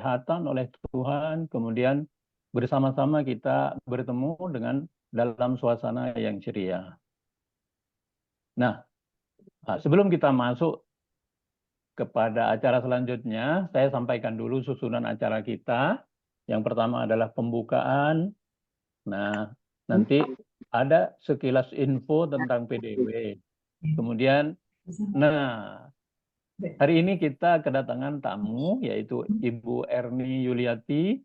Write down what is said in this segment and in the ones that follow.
kesehatan oleh Tuhan, kemudian bersama-sama kita bertemu dengan dalam suasana yang ceria. Nah, sebelum kita masuk kepada acara selanjutnya, saya sampaikan dulu susunan acara kita. Yang pertama adalah pembukaan. Nah, nanti ada sekilas info tentang PDW. Kemudian, nah, hari ini kita kedatangan tamu, yaitu Ibu Erni Yuliati,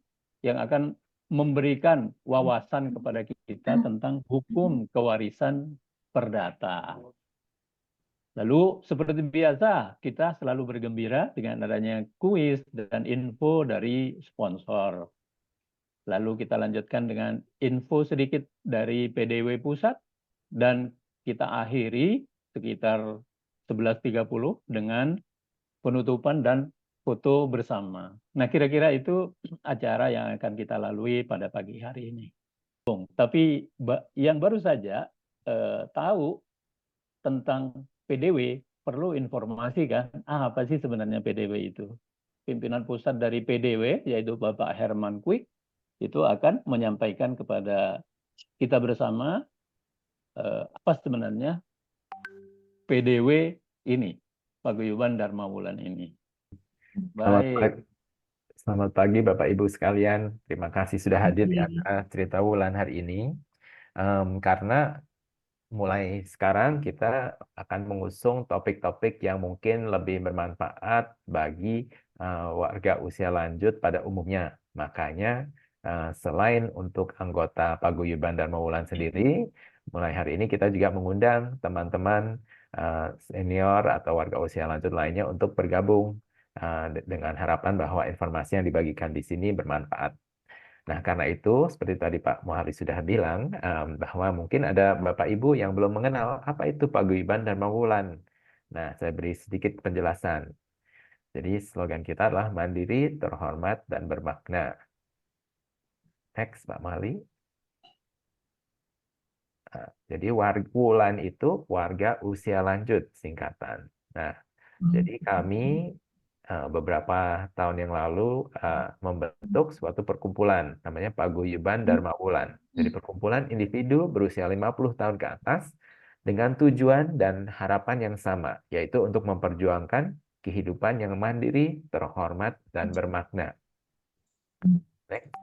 yang akan memberikan wawasan kepada kita tentang hukum kewarisan perdata. Lalu seperti biasa, kita selalu bergembira dengan adanya kuis dan info dari sponsor. Lalu kita lanjutkan dengan info sedikit dari PDW Pusat, dan kita akhiri sekitar 11.30 dengan penutupan dan foto bersama. Nah, kira-kira itu acara yang akan kita lalui pada pagi hari ini. Tapi yang baru saja tahu tentang PDW perlu informasi kan, apa sih sebenarnya PDW itu? Pimpinan pusat dari PDW, yaitu Bapak Herman Quick, itu akan menyampaikan kepada kita bersama apa sebenarnya PDW ini, Paguyuban Dharma Wulan ini. Selamat Baik. pagi, selamat pagi Bapak Ibu sekalian. Terima kasih sudah hadir di acara Cerita Wulan hari ini. Karena mulai sekarang kita akan mengusung topik-topik yang mungkin lebih bermanfaat bagi warga usia lanjut pada umumnya. Makanya selain untuk anggota Paguyuban Dharma Wulan sendiri, mulai hari ini kita juga mengundang teman-teman senior atau warga usia lanjut lainnya untuk bergabung dengan harapan bahwa informasi yang dibagikan di sini bermanfaat. Nah, karena itu, seperti tadi Pak Muhari sudah bilang, bahwa mungkin ada Bapak Ibu yang belum mengenal apa itu Paguyuban Dharma Wulan. Nah, saya beri sedikit penjelasan. Jadi, slogan kita adalah mandiri, terhormat, dan bermakna. Next, Pak Muhari. Nah, jadi, Wulan itu warga usia lanjut, singkatan. Nah, jadi kami beberapa tahun yang lalu membentuk suatu perkumpulan namanya Paguyuban Dharma Wulan. Jadi perkumpulan individu berusia 50 tahun ke atas dengan tujuan dan harapan yang sama, yaitu untuk memperjuangkan kehidupan yang mandiri, terhormat, dan bermakna. Next.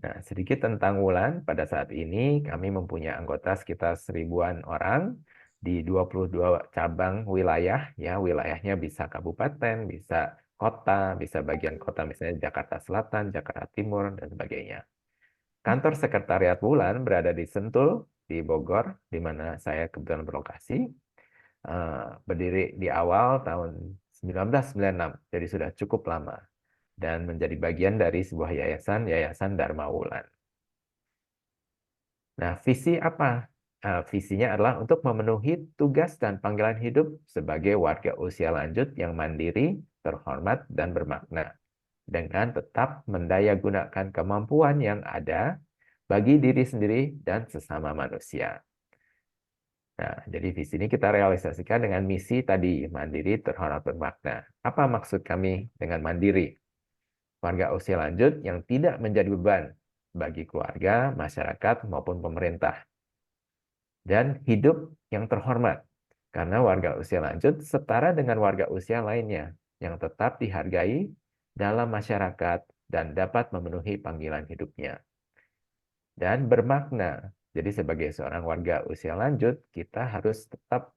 Nah, sedikit tentang Wulan. Pada saat ini kami mempunyai anggota sekitar 1.000-an orang di 22 cabang wilayah. Ya, wilayahnya bisa kabupaten, bisa kota, bisa bagian kota misalnya Jakarta Selatan, Jakarta Timur, dan sebagainya. Kantor sekretariat Wulan berada di Sentul, di Bogor, di mana saya kebetulan berlokasi. Berdiri di awal tahun 1996, jadi sudah cukup lama. Dan menjadi bagian dari sebuah yayasan Dharma Wulan. Nah, visi apa? Visinya adalah untuk memenuhi tugas dan panggilan hidup sebagai warga usia lanjut yang mandiri, terhormat, dan bermakna, dengan tetap mendayagunakan kemampuan yang ada bagi diri sendiri dan sesama manusia. Nah, jadi visi ini kita realisasikan dengan misi tadi, mandiri, terhormat, bermakna. Apa maksud kami dengan mandiri? Warga usia lanjut yang tidak menjadi beban bagi keluarga, masyarakat, maupun pemerintah. Dan hidup yang terhormat, karena warga usia lanjut setara dengan warga usia lainnya yang tetap dihargai dalam masyarakat dan dapat memenuhi panggilan hidupnya. Dan bermakna, jadi sebagai seorang warga usia lanjut, kita harus tetap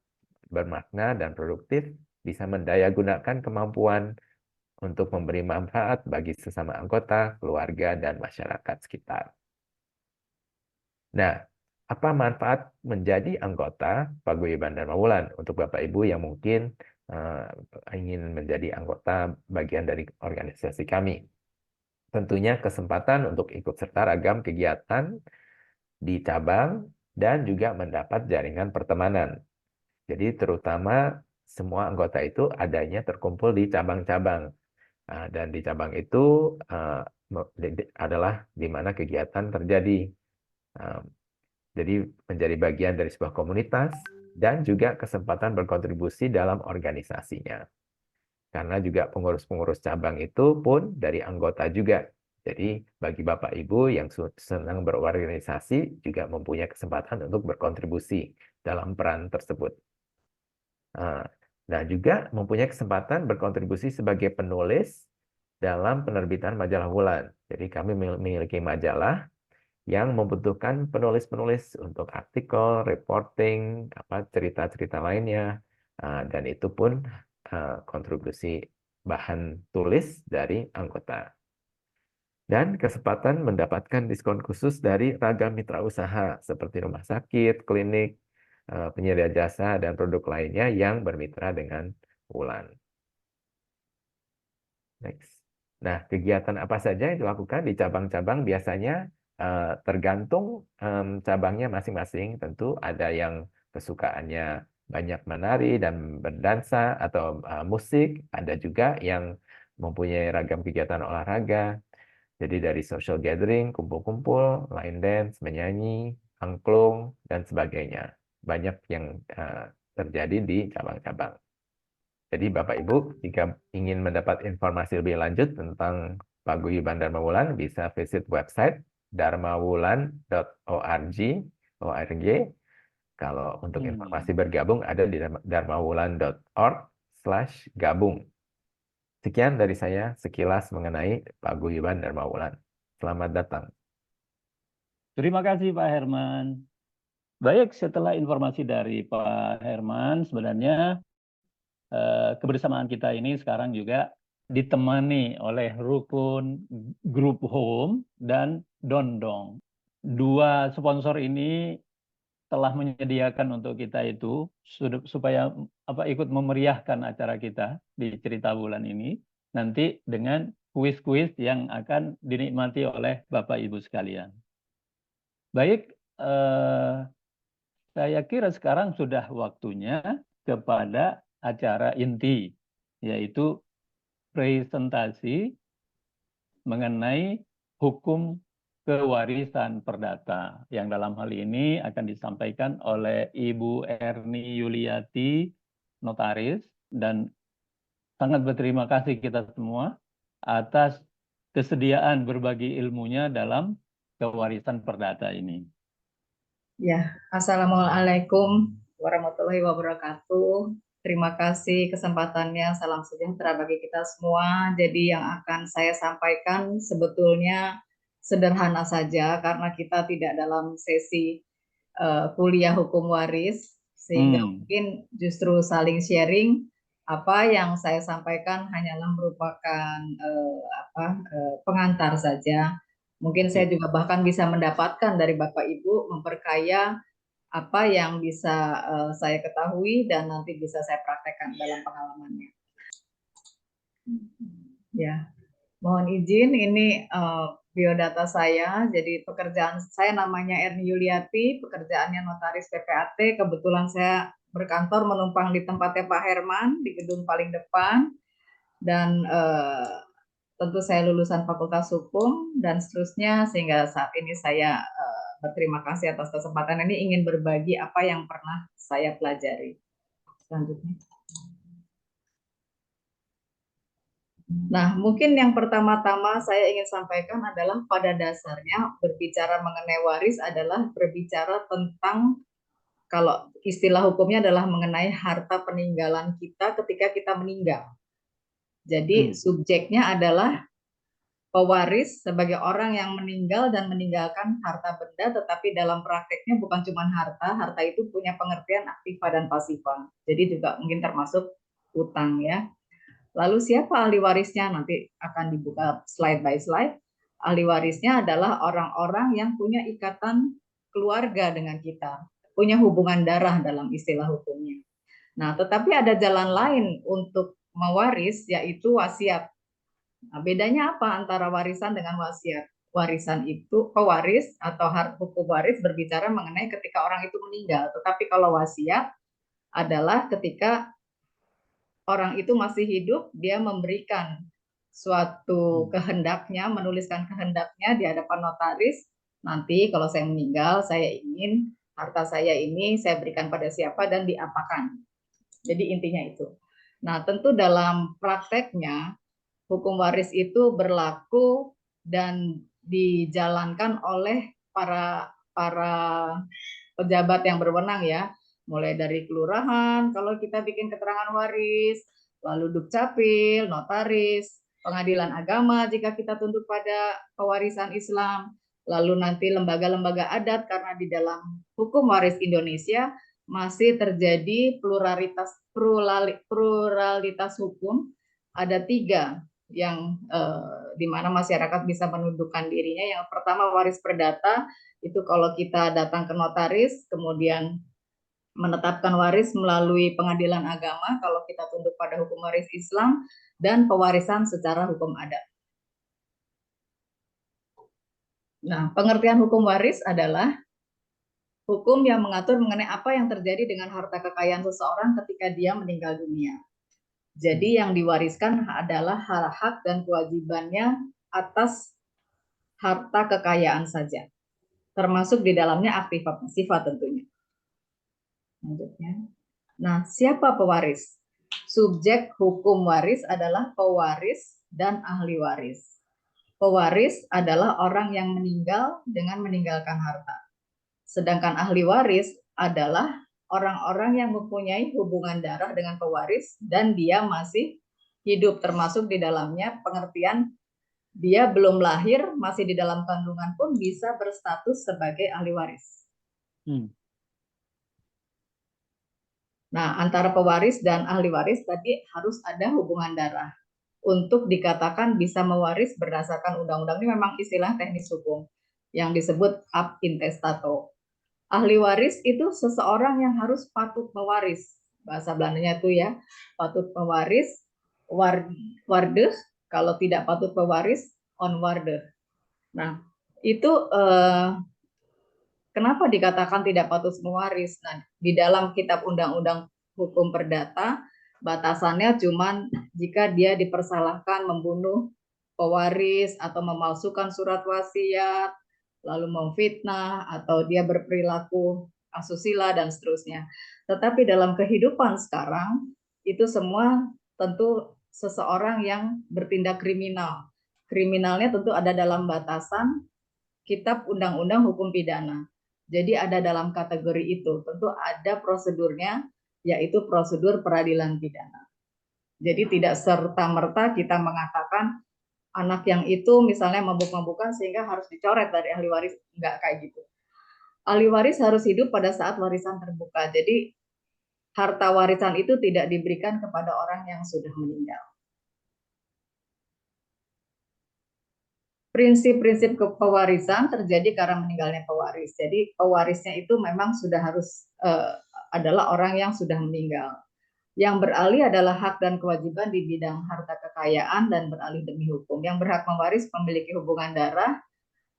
bermakna dan produktif, bisa mendayagunakan kemampuan untuk memberi manfaat bagi sesama anggota, keluarga, dan masyarakat sekitar. Nah, apa manfaat menjadi anggota Paguyuban Dharma Wulan untuk Bapak Ibu yang mungkin ingin menjadi anggota bagian dari organisasi kami? Tentunya kesempatan untuk ikut serta ragam kegiatan di cabang dan juga mendapat jaringan pertemanan. Jadi terutama semua anggota itu adanya terkumpul di cabang-cabang. Dan di cabang itu adalah di mana kegiatan terjadi. Jadi menjadi bagian dari sebuah komunitas dan juga kesempatan berkontribusi dalam organisasinya. Karena juga pengurus-pengurus cabang itu pun dari anggota juga. Jadi bagi Bapak Ibu yang senang berorganisasi juga mempunyai kesempatan untuk berkontribusi dalam peran tersebut. Nah, juga mempunyai kesempatan berkontribusi sebagai penulis dalam penerbitan majalah Wulan. Jadi kami memiliki majalah yang membutuhkan penulis-penulis untuk artikel, reporting, cerita-cerita lainnya, dan itu pun kontribusi bahan tulis dari anggota. Dan kesempatan mendapatkan diskon khusus dari ragam mitra usaha seperti rumah sakit, klinik, penyedia jasa, dan produk lainnya yang bermitra dengan Wulan. Next. Nah, kegiatan apa saja yang dilakukan di cabang-cabang biasanya tergantung cabangnya masing-masing. Tentu ada yang kesukaannya banyak menari dan berdansa atau musik, ada juga yang mempunyai ragam kegiatan olahraga. Jadi dari social gathering, kumpul-kumpul, line dance, menyanyi, angklung, dan sebagainya. Banyak yang terjadi di cabang-cabang. Jadi Bapak Ibu, jika ingin mendapat informasi lebih lanjut tentang Paguyuban Dharma Wulan, bisa visit website dharmawulan.org. Kalau untuk informasi bergabung ada di dharmawulan.org/gabung. Sekian dari saya sekilas mengenai Paguyuban Dharma Wulan. Selamat datang. Terima kasih Pak Herman. Baik, setelah informasi dari Pak Herman, sebenarnya kebersamaan kita ini sekarang juga ditemani oleh rukun Group Home dan Dondong. Dua sponsor ini telah menyediakan untuk kita itu supaya ikut memeriahkan acara kita di Cerita Bulan ini nanti dengan kuis-kuis yang akan dinikmati oleh Bapak Ibu sekalian. Baik, saya kira sekarang sudah waktunya kepada acara inti, yaitu presentasi mengenai hukum kewarisan perdata yang dalam hal ini akan disampaikan oleh Ibu Erni Yuliati, notaris, dan sangat berterima kasih kita semua atas kesediaan berbagi ilmunya dalam kewarisan perdata ini. Ya, Assalamualaikum warahmatullahi wabarakatuh. Terima kasih kesempatannya, salam sejahtera bagi kita semua. Jadi yang akan saya sampaikan sebetulnya sederhana saja karena kita tidak dalam sesi kuliah hukum waris, sehingga mungkin justru saling sharing. Apa yang saya sampaikan hanyalah merupakan pengantar saja. Mungkin saya juga bahkan bisa mendapatkan dari Bapak Ibu memperkaya apa yang bisa saya ketahui dan nanti bisa saya praktekkan dalam pengalamannya. Ya, mohon izin ini biodata saya. Jadi pekerjaan saya namanya Erni Yuliati, pekerjaannya notaris PPAT. Kebetulan saya berkantor menumpang di tempatnya Pak Herman di gedung paling depan dan tentu saya lulusan Fakultas Hukum dan seterusnya, sehingga saat ini saya berterima kasih atas kesempatan ini ingin berbagi apa yang pernah saya pelajari. Selanjutnya. Nah, mungkin yang pertama-tama saya ingin sampaikan adalah pada dasarnya berbicara mengenai waris adalah berbicara tentang, kalau istilah hukumnya adalah mengenai harta peninggalan kita ketika kita meninggal. Jadi subjeknya adalah pewaris sebagai orang yang meninggal dan meninggalkan harta benda, tetapi dalam prakteknya bukan cuma harta, harta itu punya pengertian aktiva dan pasifa. Jadi juga mungkin termasuk utang ya. Lalu siapa ahli warisnya? Nanti akan dibuka slide by slide. Ahli warisnya adalah orang-orang yang punya ikatan keluarga dengan kita, punya hubungan darah dalam istilah hukumnya. Nah, tetapi ada jalan lain untuk mewaris, yaitu wasiat. Nah, bedanya apa antara warisan dengan wasiat? Warisan itu, pewaris atau hukum waris berbicara mengenai ketika orang itu meninggal. Tetapi kalau wasiat adalah ketika orang itu masih hidup, dia memberikan suatu kehendaknya, menuliskan kehendaknya di hadapan notaris. Nanti kalau saya meninggal, saya ingin harta saya ini saya berikan pada siapa dan diapakan. Jadi intinya itu. Nah, tentu dalam prakteknya hukum waris itu berlaku dan dijalankan oleh para pejabat yang berwenang ya, mulai dari kelurahan kalau kita bikin keterangan waris, lalu dukcapil, notaris, pengadilan agama jika kita tunduk pada pewarisan Islam, lalu nanti lembaga-lembaga adat karena di dalam hukum waris Indonesia masih terjadi pluralitas hukum, ada 3 yang di mana masyarakat bisa menundukkan dirinya. Yang pertama waris perdata, itu kalau kita datang ke notaris, kemudian menetapkan waris melalui pengadilan agama kalau kita tunduk pada hukum waris Islam, dan pewarisan secara hukum adat. Nah, pengertian hukum waris adalah hukum yang mengatur mengenai apa yang terjadi dengan harta kekayaan seseorang ketika dia meninggal dunia. Jadi yang diwariskan adalah hak dan kewajibannya atas harta kekayaan saja, termasuk di dalamnya aktiva pasifat tentunya. Nah, siapa pewaris? Subjek hukum waris adalah pewaris dan ahli waris. Pewaris adalah orang yang meninggal dengan meninggalkan harta. Sedangkan ahli waris adalah orang-orang yang mempunyai hubungan darah dengan pewaris dan dia masih hidup, termasuk di dalamnya pengertian dia belum lahir, masih di dalam kandungan pun bisa berstatus sebagai ahli waris. Nah, antara pewaris dan ahli waris tadi harus ada hubungan darah. Untuk dikatakan bisa mewaris berdasarkan undang-undang, ini memang istilah teknis hukum yang disebut ab intestato. Ahli waris itu seseorang yang harus patut mewaris. Bahasa Belandanya itu ya, patut mewaris, waardig, kalau tidak patut mewaris, onwaardig. Nah, itu kenapa dikatakan tidak patut mewaris? Nah, di dalam kitab undang-undang hukum perdata, batasannya cuma jika dia dipersalahkan membunuh pewaris atau memalsukan surat wasiat, lalu memfitnah, atau dia berperilaku asusila, dan seterusnya. Tetapi dalam kehidupan sekarang, itu semua tentu seseorang yang bertindak kriminal. Kriminalnya tentu ada dalam batasan kitab undang-undang hukum pidana. Jadi ada dalam kategori itu, tentu ada prosedurnya, yaitu prosedur peradilan pidana. Jadi tidak serta-merta kita mengatakan anak yang itu misalnya mabuk-mabukan sehingga harus dicoret dari ahli waris, enggak kayak gitu. Ahli waris harus hidup pada saat warisan terbuka. Jadi harta warisan itu tidak diberikan kepada orang yang sudah meninggal. Prinsip-prinsip pewarisan terjadi karena meninggalnya pewaris. Jadi pewarisnya itu memang sudah harus adalah orang yang sudah meninggal. Yang beralih adalah hak dan kewajiban di bidang harta kekayaan dan beralih demi hukum. Yang berhak mewaris memiliki hubungan darah,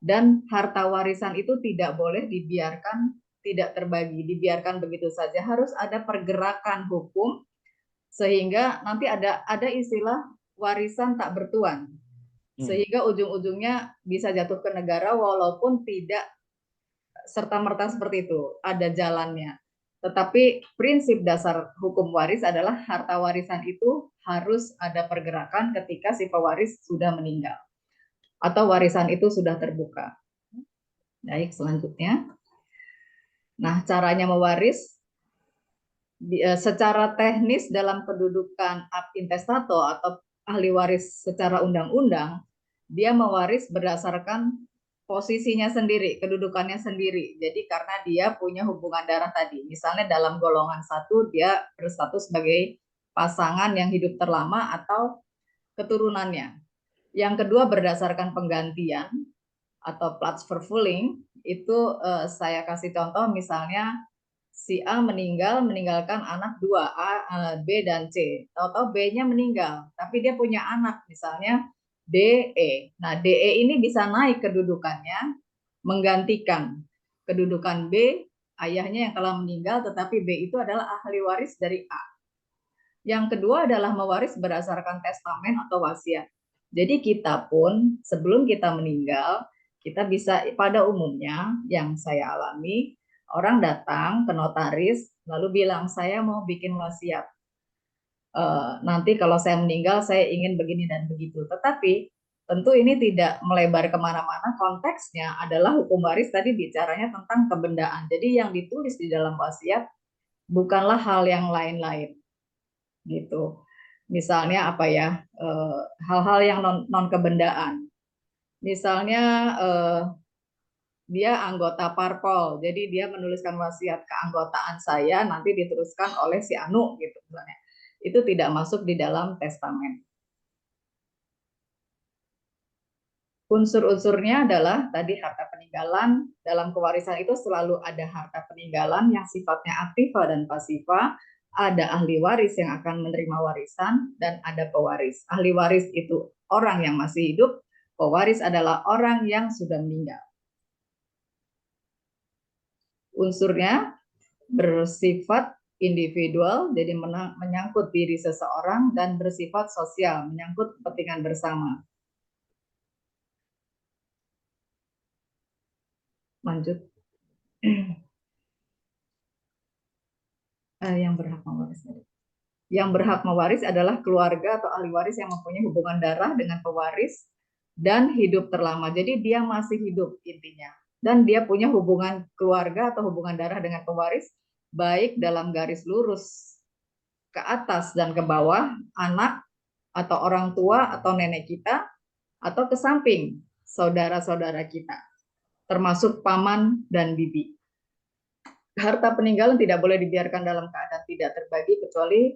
dan harta warisan itu tidak boleh dibiarkan tidak terbagi, dibiarkan begitu saja. Harus ada pergerakan hukum sehingga nanti ada istilah warisan tak bertuan. Sehingga ujung-ujungnya bisa jatuh ke negara walaupun tidak serta-merta seperti itu, ada jalannya. Tetapi prinsip dasar hukum waris adalah harta warisan itu harus ada pergerakan ketika si pewaris sudah meninggal atau warisan itu sudah terbuka. Baik, selanjutnya. Nah, caranya mewaris secara teknis dalam kedudukan ab intestato atau ahli waris secara undang-undang, dia mewaris berdasarkan posisinya sendiri, kedudukannya sendiri. Jadi karena dia punya hubungan darah tadi. Misalnya dalam golongan 1 dia berstatus sebagai pasangan yang hidup terlama atau keturunannya. Yang kedua berdasarkan penggantian atau plaatsvervanging, itu saya kasih contoh misalnya si A meninggalkan anak 2A, B dan C. Tahu-tahu B-nya meninggal, tapi dia punya anak misalnya DE. Nah, DE ini bisa naik kedudukannya menggantikan kedudukan B, ayahnya yang telah meninggal, tetapi B itu adalah ahli waris dari A. Yang kedua adalah mewaris berdasarkan testamen atau wasiat. Jadi kita pun sebelum kita meninggal, kita bisa pada umumnya yang saya alami, orang datang ke notaris lalu bilang saya mau bikin wasiat. nanti kalau saya meninggal saya ingin begini dan begitu. Tetapi tentu ini tidak melebar kemana-mana. Konteksnya adalah hukum waris tadi bicaranya tentang kebendaan. Jadi yang ditulis di dalam wasiat bukanlah hal yang lain-lain, gitu. Misalnya apa ya, hal-hal yang non kebendaan. Misalnya dia anggota parpol, jadi dia menuliskan wasiat keanggotaan saya nanti diteruskan oleh si Anu, gitu misalnya. Itu tidak masuk di dalam testamen. Unsur-unsurnya adalah tadi harta peninggalan. Dalam kewarisan itu selalu ada harta peninggalan yang sifatnya aktiva dan pasifa, ada ahli waris yang akan menerima warisan, dan ada pewaris. Ahli waris itu orang yang masih hidup, pewaris adalah orang yang sudah meninggal. Unsurnya bersifat individual, jadi menyangkut diri seseorang, dan bersifat sosial, menyangkut kepentingan bersama. Lanjut. Yang berhak mewaris. Yang berhak mewaris adalah keluarga atau ahli waris yang mempunyai hubungan darah dengan pewaris dan hidup terlama. Jadi dia masih hidup intinya. Dan dia punya hubungan keluarga atau hubungan darah dengan pewaris, baik dalam garis lurus ke atas dan ke bawah, anak atau orang tua atau nenek kita, atau ke samping saudara-saudara kita, termasuk paman dan bibi. Harta peninggalan tidak boleh dibiarkan dalam keadaan tidak terbagi kecuali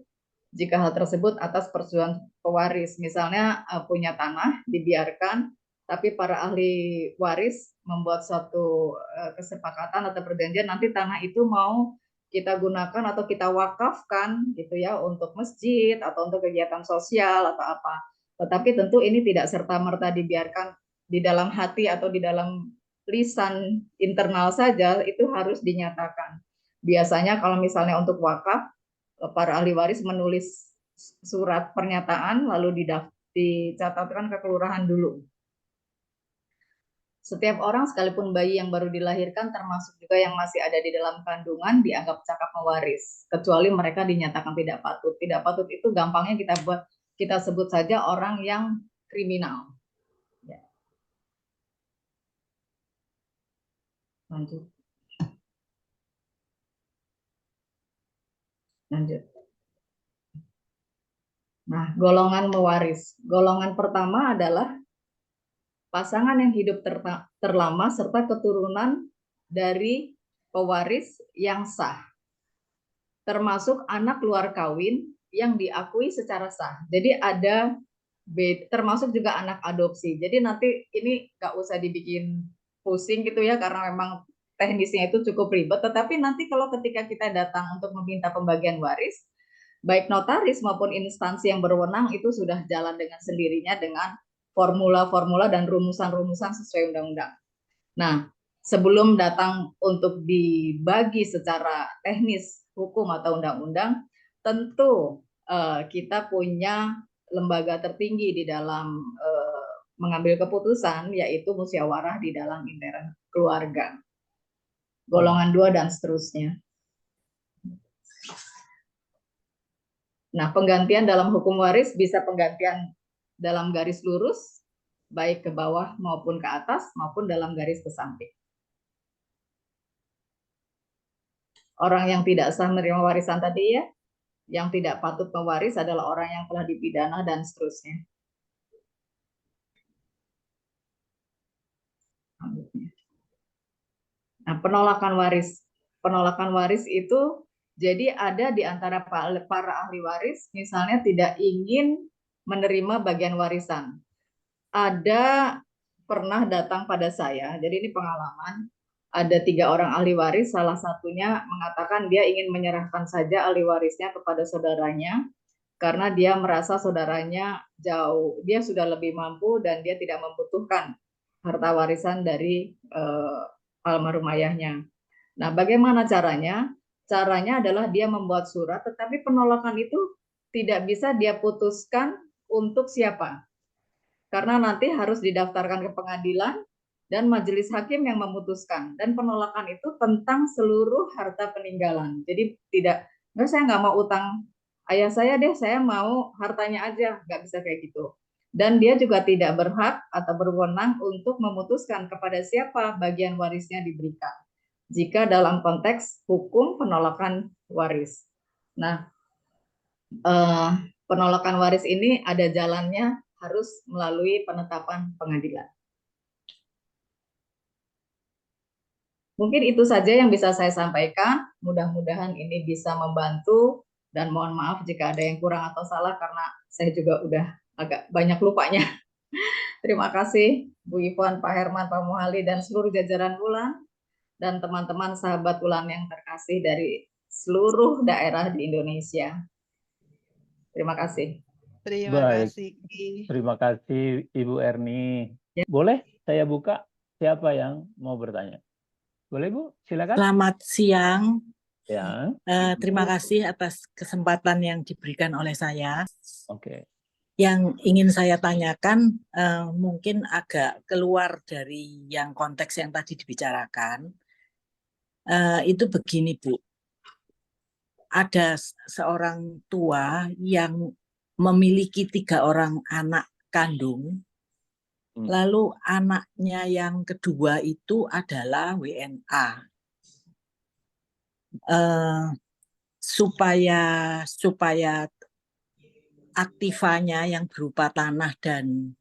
jika hal tersebut atas persetujuan pewaris. Misalnya punya tanah dibiarkan, tapi para ahli waris membuat suatu kesepakatan atau perjanjian nanti tanah itu mau kita gunakan atau kita wakafkan gitu ya untuk masjid atau untuk kegiatan sosial atau apa. Tetapi tentu ini tidak serta-merta dibiarkan di dalam hati atau di dalam lisan internal saja, itu harus dinyatakan. Biasanya kalau misalnya untuk wakaf, para ahli waris menulis surat pernyataan lalu dicatatkan ke kelurahan dulu. Setiap orang sekalipun bayi yang baru dilahirkan termasuk juga yang masih ada di dalam kandungan dianggap cakap mewaris, kecuali mereka dinyatakan tidak patut. Tidak patut itu gampangnya kita sebut saja orang yang kriminal. Ya. Lanjut. Nah, golongan mewaris. Golongan pertama adalah pasangan yang hidup terlama serta keturunan dari pewaris yang sah, termasuk anak luar kawin yang diakui secara sah. Jadi ada termasuk juga anak adopsi. Jadi nanti ini nggak usah dibikin pusing gitu ya, karena memang teknisnya itu cukup ribet. Tetapi nanti kalau ketika kita datang untuk meminta pembagian waris, baik notaris maupun instansi yang berwenang itu sudah jalan dengan sendirinya dengan formula-formula dan rumusan-rumusan sesuai undang-undang. Nah, sebelum datang untuk dibagi secara teknis hukum atau undang-undang, tentu kita punya lembaga tertinggi di dalam mengambil keputusan, yaitu musyawarah di dalam intern keluarga, golongan 2 dan seterusnya. Nah, penggantian dalam hukum waris bisa penggantian dalam garis lurus, baik ke bawah maupun ke atas, maupun dalam garis ke samping. Orang yang tidak sah menerima warisan tadi ya, yang tidak patut mewaris adalah orang yang telah dipidana dan seterusnya. Nah, penolakan waris. Penolakan waris itu jadi ada di antara para ahli waris, misalnya tidak ingin menerima bagian warisan. Ada pernah datang pada saya, jadi ini pengalaman, ada 3 orang ahli waris, salah satunya mengatakan dia ingin menyerahkan saja ahli warisnya kepada saudaranya, karena dia merasa saudaranya jauh, dia sudah lebih mampu dan dia tidak membutuhkan harta warisan dari almarhum ayahnya. Nah, bagaimana caranya? Caranya adalah dia membuat surat, tetapi penolakan itu tidak bisa dia putuskan untuk siapa. Karena nanti harus didaftarkan ke pengadilan dan majelis hakim yang memutuskan. Dan penolakan itu tentang seluruh harta peninggalan. Jadi tidak, saya nggak mau utang ayah saya deh, saya mau hartanya aja, nggak bisa kayak gitu. Dan dia juga tidak berhak atau berwenang untuk memutuskan kepada siapa bagian warisnya diberikan jika dalam konteks hukum penolakan waris. Nah, penolakan waris ini ada jalannya, harus melalui penetapan pengadilan. Mungkin itu saja yang bisa saya sampaikan. Mudah-mudahan ini bisa membantu, dan mohon maaf jika ada yang kurang atau salah karena saya juga udah agak banyak lupanya. Terima kasih Bu Ivon, Pak Herman, Pak Muhali, dan seluruh jajaran Ulan, dan teman-teman sahabat Ulan yang terkasih dari seluruh daerah di Indonesia. Terima kasih. Terima Baik, kasih. terima kasih Ibu Erni. Ya. Boleh saya buka siapa yang mau bertanya? Boleh Bu, silakan. Selamat siang. Ya, Terima kasih atas kesempatan yang diberikan oleh saya. oke. Yang ingin saya tanyakan mungkin agak keluar dari yang konteks yang tadi dibicarakan. Itu begini, Bu. Ada seorang tua yang memiliki 3 orang anak kandung, lalu anaknya yang kedua itu adalah WNA. Supaya aktivanya yang berupa tanah dan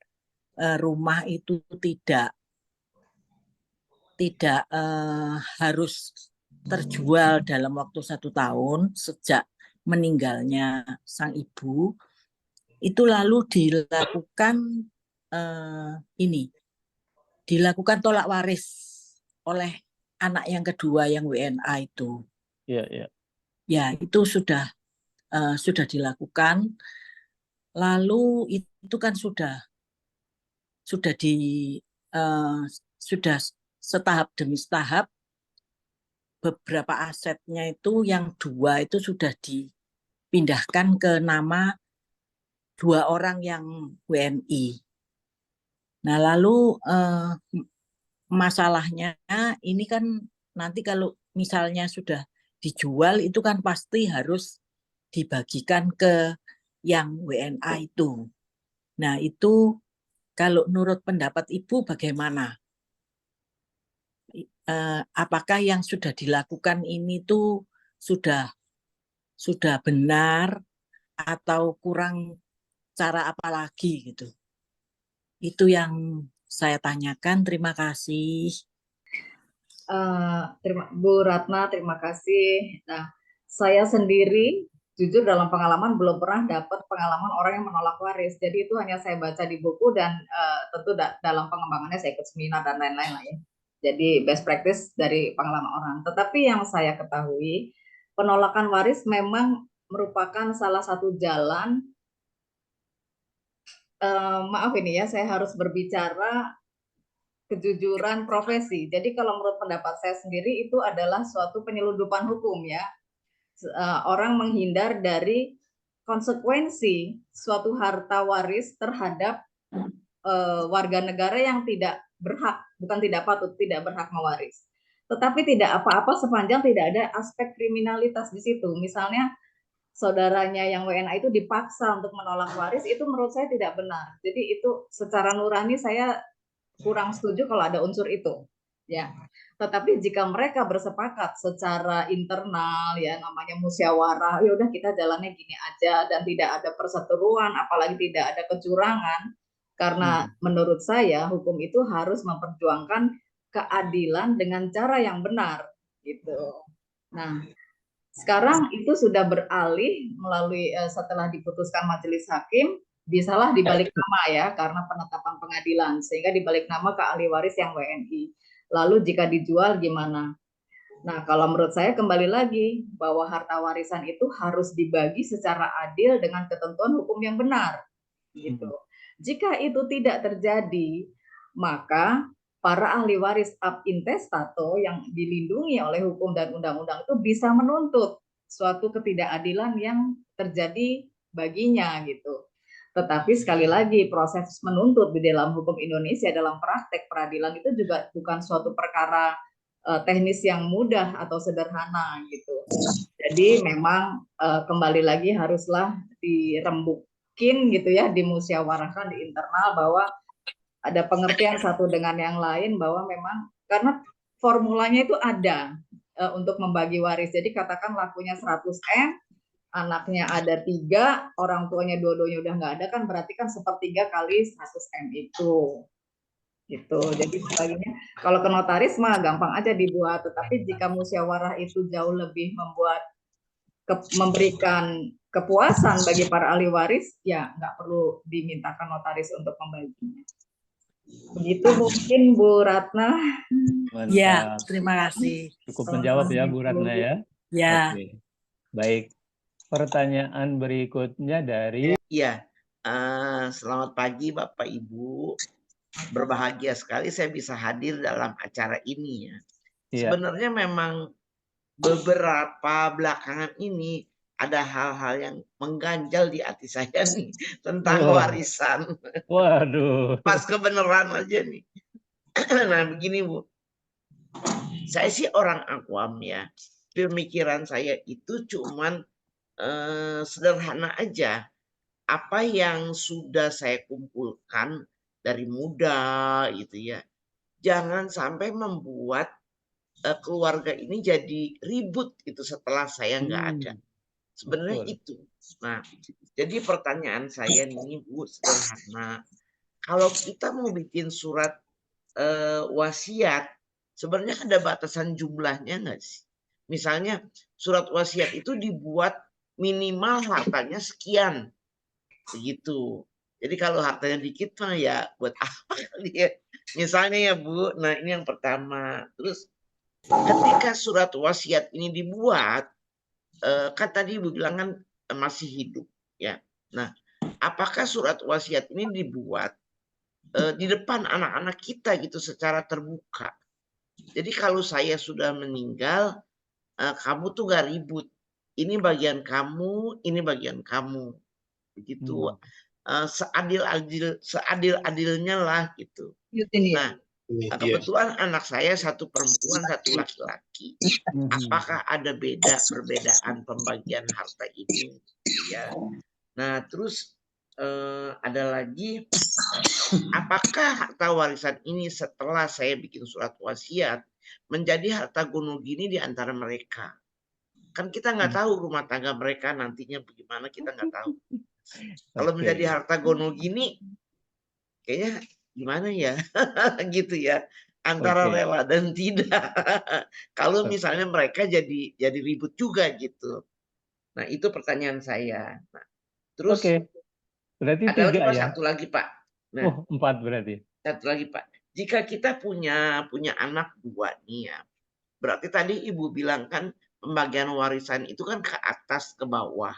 rumah itu tidak harus terjual dalam waktu 1 tahun sejak meninggalnya sang ibu, itu lalu dilakukan tolak waris oleh anak yang kedua yang WNA itu. Iya, iya. Ya, itu sudah dilakukan. Lalu itu kan sudah setahap demi setahap, beberapa asetnya itu yang 2 itu sudah dipindahkan ke nama 2 orang yang WNI. Nah, lalu masalahnya ini kan nanti kalau misalnya sudah dijual itu kan pasti harus dibagikan ke yang WNA itu. Nah, itu kalau menurut pendapat Ibu bagaimana? Apakah yang sudah dilakukan ini tuh sudah benar atau kurang cara apa lagi gitu? Itu yang saya tanyakan. Terima kasih. Bu Ratna, terima kasih. Nah, saya sendiri jujur dalam pengalaman belum pernah dapat pengalaman orang yang menolak waris. Jadi itu hanya saya baca di buku, dan tentu dalam pengembangannya saya ikut seminar dan lain-lain lah ya. Jadi best practice dari pengalaman orang. Tetapi yang saya ketahui, penolakan waris memang merupakan salah satu jalan. Maaf ini ya, saya harus berbicara kejujuran profesi. Jadi kalau menurut pendapat saya sendiri itu adalah suatu penyelundupan hukum ya. Orang menghindar dari konsekuensi suatu harta waris terhadap warga negara yang tidak berhak, bukan tidak patut, tidak berhak mewaris. Tetapi tidak apa-apa sepanjang tidak ada aspek kriminalitas di situ. Misalnya saudaranya yang WNA itu dipaksa untuk menolak waris, itu menurut saya tidak benar. Jadi itu secara nurani saya kurang setuju kalau ada unsur itu, ya. Tetapi jika mereka bersepakat secara internal, ya namanya musyawarah, ya udah kita jalannya gini aja dan tidak ada perseteruan, apalagi tidak ada kecurangan, karena menurut saya hukum itu harus memperjuangkan keadilan dengan cara yang benar, gitu. Nah, sekarang itu sudah beralih melalui setelah diputuskan majelis hakim, bisalah dibalik nama ya, karena penetapan pengadilan, sehingga dibalik nama ke ahli waris yang WNI. Lalu jika dijual gimana? Nah, kalau menurut saya kembali lagi bahwa harta warisan itu harus dibagi secara adil dengan ketentuan hukum yang benar, gitu. Jika itu tidak terjadi, maka para ahli waris ab intestato yang dilindungi oleh hukum dan undang-undang itu bisa menuntut suatu ketidakadilan yang terjadi baginya, gitu. Tetapi sekali lagi proses menuntut di dalam hukum Indonesia dalam praktek peradilan itu juga bukan suatu perkara teknis yang mudah atau sederhana gitu. Jadi memang kembali lagi haruslah dirembukin gitu ya, dimusyawarahkan di internal bahwa ada pengertian satu dengan yang lain, bahwa memang karena formulanya itu ada untuk membagi waris. Jadi katakan lakunya 100M, anaknya ada 3, orang tuanya dua-duanya udah nggak ada, kan berarti kan 1/3 kali 100M itu. Gitu. Jadi sebagiannya kalau ke notaris mah gampang aja dibuat, tetapi jika musyawarah itu jauh lebih memberikan kepuasan bagi para ahli waris, ya nggak perlu dimintakan notaris untuk membaginya. Begitu mungkin Bu Ratna. Ya, Mantap. terima kasih. Cukup menjawab ya Bu Ratna ya. Ya. Oke. Baik. Pertanyaan berikutnya dari Iya, selamat pagi Bapak Ibu. Berbahagia sekali saya bisa hadir dalam acara ini ya. ya. Sebenarnya memang beberapa belakangan ini ada hal-hal yang mengganjal di hati saya nih tentang warisan. Waduh. Pas kebenaran aja nih. Nah begini Bu, saya sih orang awam ya. Pemikiran saya itu cuman sederhana aja. Apa yang sudah saya kumpulkan dari muda gitu ya, jangan sampai membuat keluarga ini jadi ribut itu setelah saya nggak ada. Sebenarnya itu. Nah, jadi pertanyaan saya nih Bu sederhana, kalau kita mau bikin surat wasiat, sebenarnya ada batasan jumlahnya nggak sih? Misalnya surat wasiat itu dibuat minimal hartanya sekian, begitu. Jadi kalau hartanya dikit mah ya buat apa kali ya? Misalnya ya Bu, nah ini yang pertama. Terus ketika surat wasiat ini dibuat, kan tadi Ibu bilang kan masih hidup ya. Nah, apakah surat wasiat ini dibuat di depan anak-anak kita gitu secara terbuka? Jadi kalau saya sudah meninggal, kamu tuh gak ribut. Ini bagian kamu, ini bagian kamu. Begitu. Seadil-adilnya lah gitu. Nah, kebetulan anak saya satu perempuan, satu laki-laki. Apakah ada perbedaan pembagian harta ini? Ya. Nah, terus ada lagi, apakah harta warisan ini setelah saya bikin surat wasiat menjadi harta gono gini di antara mereka? Kan kita nggak tahu rumah tangga mereka nantinya bagaimana, kita nggak tahu. Kalau menjadi harta gono gini, kayaknya gimana ya, gitu ya, antara rela dan tidak. Kalau misalnya mereka jadi ribut juga gitu. Nah itu pertanyaan saya. Nah, terus berarti ada 3 lagi Pak, ya? satu lagi Pak. Nah, 4 berarti. Satu lagi Pak. Jika kita punya anak 2 nih ya, berarti tadi Ibu bilang kan pembagian warisan itu kan ke atas ke bawah.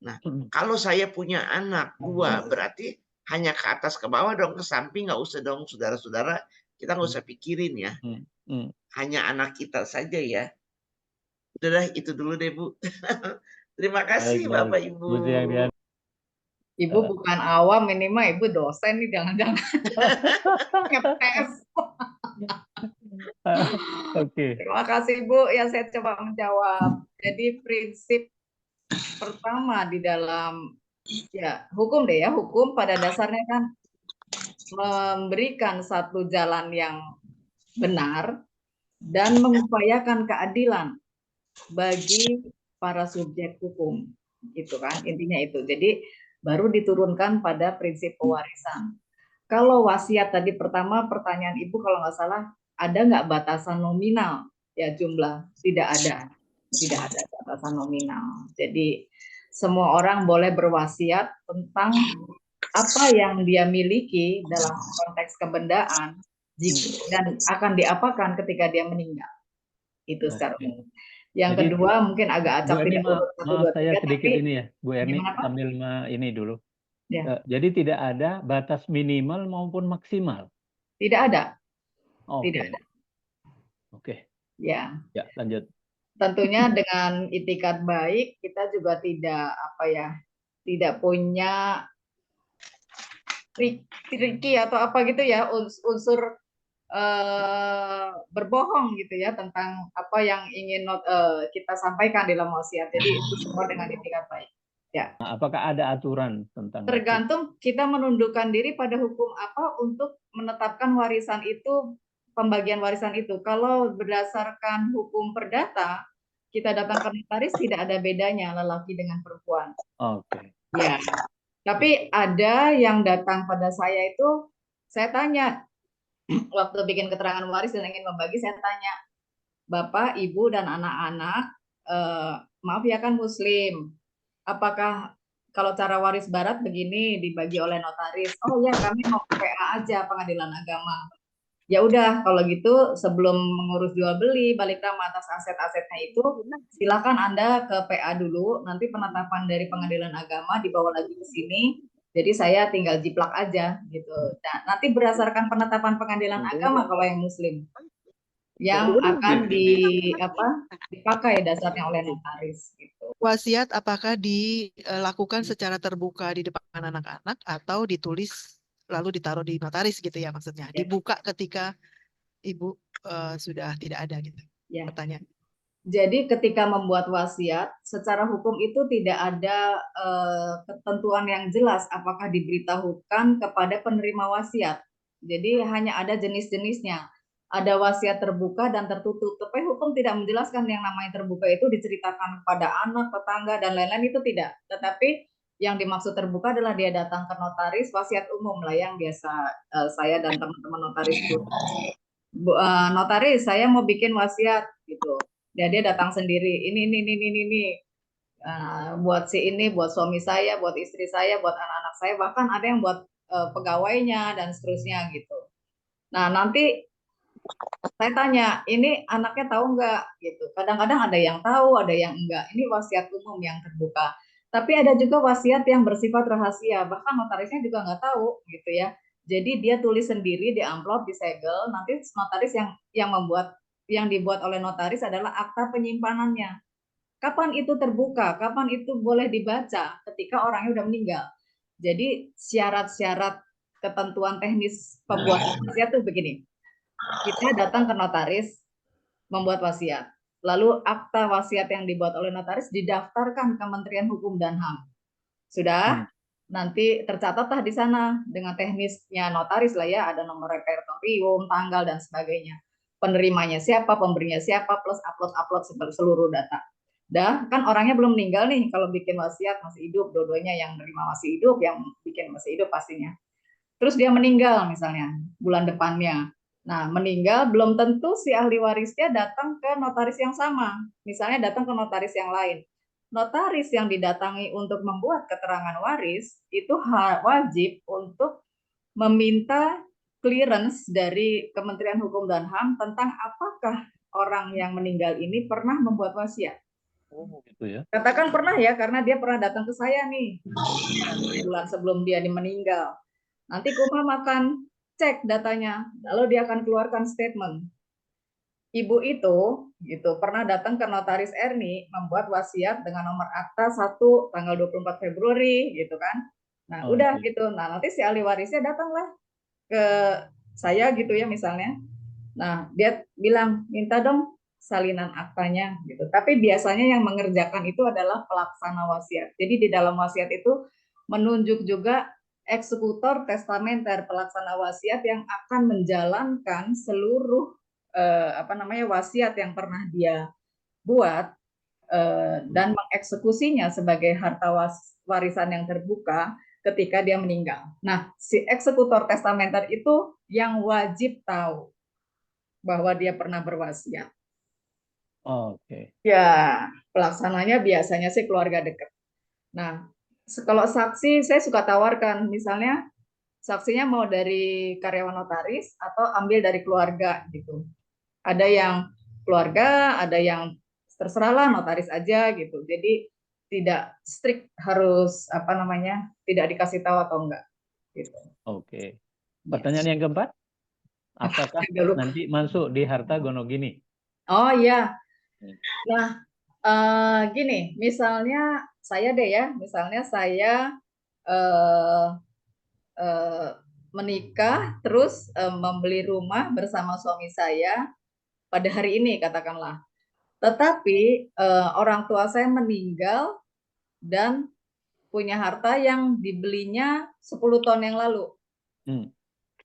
Nah, kalau saya punya anak 2, berarti hanya ke atas ke bawah dong, ke samping nggak usah dong, saudara-saudara. Kita nggak usah pikirin ya. Hanya anak kita saja ya. Udah itu dulu deh Bu. Terima kasih Bapak Ibu. Ibu bukan awam, ini mah Ibu dosen nih, jangan-jangan ngetes. Terima kasih Bu, ya saya coba menjawab. Jadi prinsip pertama di dalam ya hukum deh ya, hukum pada dasarnya kan memberikan satu jalan yang benar dan mengupayakan keadilan bagi para subjek hukum, gitu kan, intinya itu. Jadi baru diturunkan pada prinsip pewarisan. Kalau wasiat tadi pertama pertanyaan Ibu kalau nggak salah, ada nggak batasan nominal ya jumlah? Tidak ada batasan nominal. Jadi semua orang boleh berwasiat tentang apa yang dia miliki dalam konteks kebendaan dan akan diapakan ketika dia meninggal. Itu secara umum. Yang kedua mungkin agak acak tidak urut 1, 2, 3, saya sedikit tapi ini ya Bu Erni sambil ini dulu. Ya. Jadi tidak ada batas minimal maupun maksimal. Tidak ada. Tidak ada. Ya. Ya, lanjut. Tentunya dengan itikat baik kita juga tidak punya triki atau apa gitu ya, unsur berbohong gitu ya tentang apa yang ingin kita sampaikan dalam wasiat. Jadi itu semua dengan itikat baik. Ya. Nah, apakah ada aturan tentang itu? Tergantung kita menundukkan diri pada hukum apa untuk menetapkan warisan itu, pembagian warisan itu. Kalau berdasarkan hukum perdata, kita datang ke notaris tidak ada bedanya lelaki dengan perempuan. Oke. Ya. Tapi ada yang datang pada saya itu, saya tanya, waktu bikin keterangan waris dan ingin membagi, saya tanya, Bapak, Ibu, dan anak-anak, maaf ya kan Muslim, apakah kalau cara waris barat begini dibagi oleh notaris? Oh ya, kami mau PA aja, pengadilan agama. Ya udah, kalau gitu sebelum mengurus jual beli, balik nama atas aset-asetnya itu, silakan Anda ke PA dulu, nanti penetapan dari pengadilan agama dibawa lagi ke sini. Jadi saya tinggal jiplak aja gitu. Nah, nanti berdasarkan penetapan pengadilan agama kalau yang Muslim yang akan dipakai dasarnya oleh notaris gitu. Wasiat apakah dilakukan secara terbuka di depan anak-anak atau ditulis lalu ditaruh di notaris gitu ya maksudnya? Ya. Dibuka ketika ibu sudah tidak ada gitu. Ya. Pertanyaan. Jadi ketika membuat wasiat, secara hukum itu tidak ada ketentuan yang jelas apakah diberitahukan kepada penerima wasiat. Jadi hanya ada jenis-jenisnya. Ada wasiat terbuka dan tertutup. Tapi hukum tidak menjelaskan yang namanya terbuka itu diceritakan kepada anak, tetangga, dan lain-lain, itu tidak. Tetapi yang dimaksud terbuka adalah dia datang ke notaris, wasiat umum lah yang biasa saya dan teman-teman notaris itu. Notaris, saya mau bikin wasiat gitu. Dan dia datang sendiri, ini. Buat si ini, buat suami saya, buat istri saya, buat anak-anak saya, bahkan ada yang buat pegawainya dan seterusnya gitu. Nah, nanti saya tanya, ini anaknya tahu nggak gitu. Kadang-kadang ada yang tahu, ada yang enggak. Ini wasiat umum yang terbuka. Tapi ada juga wasiat yang bersifat rahasia, bahkan notarisnya juga nggak tahu gitu ya. Jadi dia tulis sendiri di amplop, disegel. Nanti notaris yang membuat, yang dibuat oleh notaris adalah akta penyimpanannya. Kapan itu terbuka? Kapan itu boleh dibaca? Ketika orangnya udah meninggal. Jadi syarat-syarat ketentuan teknis pembuatan wasiat itu begini. Kita datang ke notaris membuat wasiat. Lalu akta wasiat yang dibuat oleh notaris didaftarkan ke Kementerian Hukum dan HAM. Sudah? Nanti tercatatlah di sana dengan teknisnya notaris lah ya, ada nomor repertorium, tanggal, dan sebagainya. Penerimanya siapa, pemberinya siapa, plus upload seluruh data. Dah, kan orangnya belum meninggal nih, kalau bikin wasiat masih hidup, dua-duanya yang menerima masih hidup, yang bikin masih hidup pastinya. Terus dia meninggal misalnya, bulan depannya. Nah, meninggal belum tentu si ahli warisnya datang ke notaris yang sama. Misalnya datang ke notaris yang lain. Notaris yang didatangi untuk membuat keterangan waris itu wajib untuk meminta clearance dari Kementerian Hukum dan HAM tentang apakah orang yang meninggal ini pernah membuat wasiat. Oh, gitu ya. Katakan pernah ya, karena dia pernah datang ke saya nih, bulan sebelum dia meninggal. Nanti Kumham akan cek datanya, lalu dia akan keluarkan statement. Ibu itu gitu pernah datang ke notaris Erni membuat wasiat dengan nomor akta 1 tanggal 24 Februari gitu kan. Nah, udah gitu. Nah, nanti si ahli warisnya datanglah ke saya gitu ya misalnya. Nah, dia bilang, "Minta dong salinan aktanya," gitu. Tapi biasanya yang mengerjakan itu adalah pelaksana wasiat. Jadi di dalam wasiat itu menunjuk juga eksekutor testamenter, pelaksana wasiat yang akan menjalankan seluruh wasiat yang pernah dia buat dan mengeksekusinya sebagai harta warisan yang terbuka ketika dia meninggal. Nah, si eksekutor testamenter itu yang wajib tahu bahwa dia pernah berwasiat. Oke. Ya, pelaksananya biasanya sih keluarga dekat. Nah, kalau saksi saya suka tawarkan, misalnya saksinya mau dari karyawan notaris atau ambil dari keluarga gitu. Ada yang keluarga, ada yang terserahlah notaris aja gitu. Jadi tidak strict harus tidak dikasih tahu atau enggak gitu. Oke. Pertanyaan yang keempat, apakah nanti masuk di harta gonogini? Oh iya. Nah, gini, misalnya saya deh ya, misalnya saya menikah terus membeli rumah bersama suami saya pada hari ini katakanlah. Tetapi orang tua saya meninggal dan punya harta yang dibelinya 10 tahun yang lalu.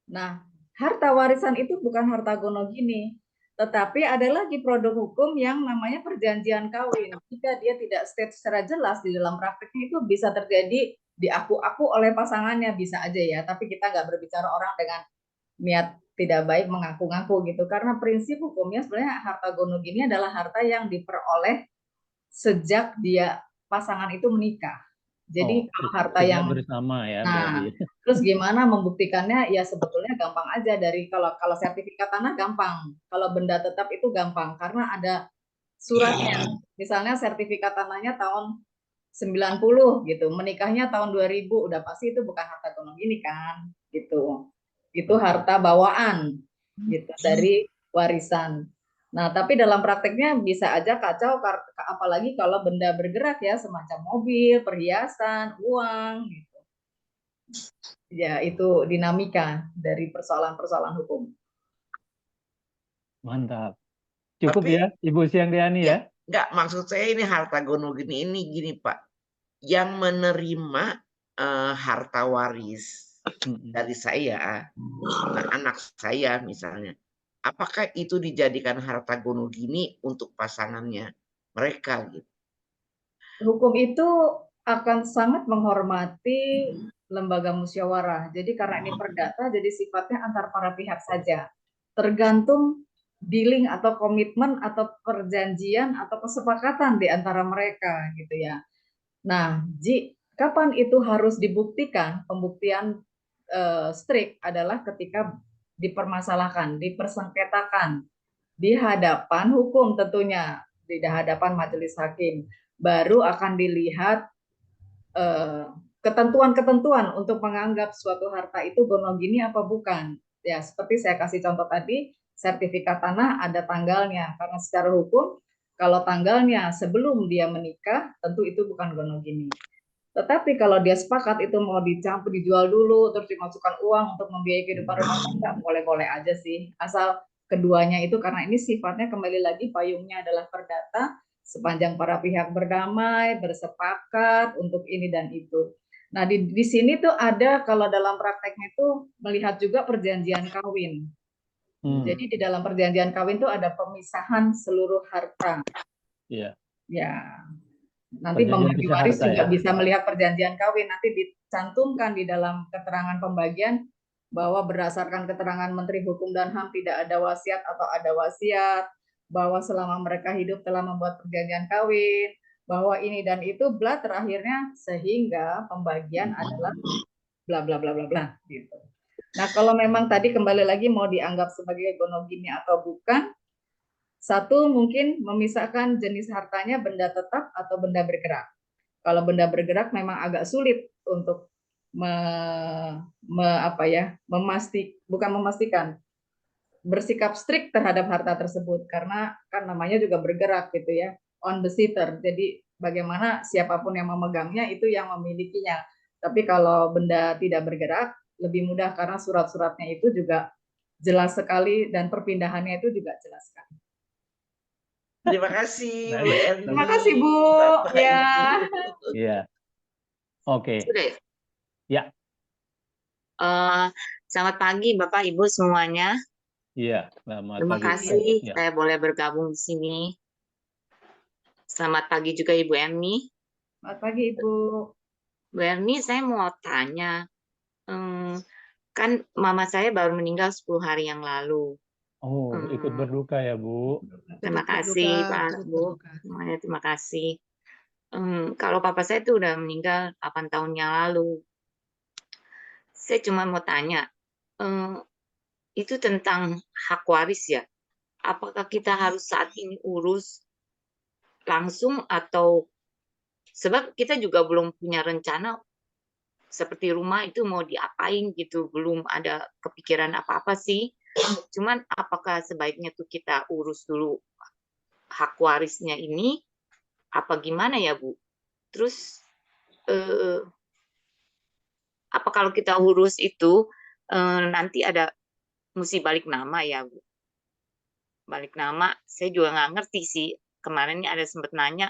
Nah, harta warisan itu bukan harta gonogini, tetapi ada lagi produk hukum yang namanya perjanjian kawin. Jika dia tidak state secara jelas di dalam prakteknya, itu bisa terjadi diaku-aku oleh pasangannya, bisa aja ya. Tapi kita nggak berbicara orang dengan niat tidak baik mengaku-ngaku gitu. Karena prinsip hukumnya sebenarnya harta gonogini adalah harta yang diperoleh sejak dia pasangan itu menikah. Jadi kalau harta sejak yang bersama ya nah, berarti. terus gimana membuktikannya? Ya sebetulnya gampang aja dari kalau sertifikat tanah gampang, kalau benda tetap itu gampang karena ada suratnya. Misalnya sertifikat tanahnya tahun 90 gitu, menikahnya tahun 2000, udah pasti itu bukan harta gonogini kan, gitu. Itu harta bawaan gitu dari warisan. Nah, tapi dalam prakteknya bisa aja kacau, apalagi kalau benda bergerak ya, semacam mobil, perhiasan, uang, gitu. Ya, itu dinamika dari persoalan-persoalan hukum. Mantap. Cukup Tapi ya, Ibu Siangriani ya? Enggak, maksud saya ini harta gonogini ini gini Pak, yang menerima harta waris dari saya, anak saya misalnya, apakah itu dijadikan harta gonogini untuk pasangannya mereka gitu? Hukum itu akan sangat menghormati lembaga musyawarah. Jadi karena ini perdata, jadi sifatnya antar para pihak saja. Tergantung dealing atau komitmen atau perjanjian atau kesepakatan di antara mereka gitu ya. Nah, kapan itu harus dibuktikan? Pembuktian strict adalah ketika dipermasalahkan, dipersengketakan di hadapan hukum tentunya, di hadapan majelis hakim. Baru akan dilihat ketentuan-ketentuan untuk menganggap suatu harta itu gonogini apa bukan. Ya, seperti saya kasih contoh tadi, sertifikat tanah ada tanggalnya. Karena secara hukum, kalau tanggalnya sebelum dia menikah, tentu itu bukan gonogini. Tetapi kalau dia sepakat itu mau dicampur, dijual dulu, terus dimasukkan uang untuk membiayai kehidupan rumah tangga, boleh-boleh aja sih. Asal keduanya itu, karena ini sifatnya kembali lagi payungnya adalah perdata, sepanjang para pihak berdamai, bersepakat untuk ini dan itu. Nah, di sini tuh ada, kalau dalam prakteknya itu melihat juga perjanjian kawin. Jadi di dalam perjanjian kawin itu ada pemisahan seluruh harta. Iya. Ya, nanti pembagi waris juga bisa melihat perjanjian kawin. Nanti dicantumkan di dalam keterangan pembagian bahwa berdasarkan keterangan Menteri Hukum dan HAM tidak ada wasiat atau ada wasiat, bahwa selama mereka hidup telah membuat perjanjian kawin, bahwa ini dan itu, bla, terakhirnya sehingga pembagian adalah bla bla bla bla bla gitu. Nah, kalau memang tadi kembali lagi mau dianggap sebagai gonogini atau bukan, satu mungkin memisahkan jenis hartanya benda tetap atau benda bergerak. Kalau benda bergerak memang agak sulit untuk bukan memastikan, bersikap strict terhadap harta tersebut karena kan namanya juga bergerak gitu ya, on the sitter. Jadi bagaimana siapapun yang memegangnya itu yang memilikinya. Tapi kalau benda tidak bergerak lebih mudah karena surat-suratnya itu juga jelas sekali dan perpindahannya itu juga jelas sekali. Terima kasih Bu Erni. Terima kasih Bu. Ya. Iya. Oke. Ya. Selamat pagi Bapak Ibu semuanya. Iya, selamat Terima pagi. kasih Ya. saya boleh bergabung di sini. Selamat pagi juga Ibu Erni. Selamat pagi Ibu. Bu Erni, saya mau tanya, kan mama saya baru meninggal 10 hari yang lalu. Oh, ikut berduka ya Bu. Terima kasih Pak Bu. Semuanya terima kasih. Kalau papa saya itu udah meninggal 8 tahun yang lalu. Saya cuma mau tanya, itu tentang hak waris ya. Apakah kita harus saat ini urus langsung atau sebab kita juga belum punya rencana seperti rumah itu mau diapain gitu, belum ada kepikiran apa-apa sih. Cuman apakah sebaiknya tuh kita urus dulu hak warisnya ini apa gimana ya Bu? Terus apa kalau kita urus itu nanti ada mesti balik nama ya, Bu. Balik nama, saya juga nggak ngerti sih. Kemarin ada sempat nanya,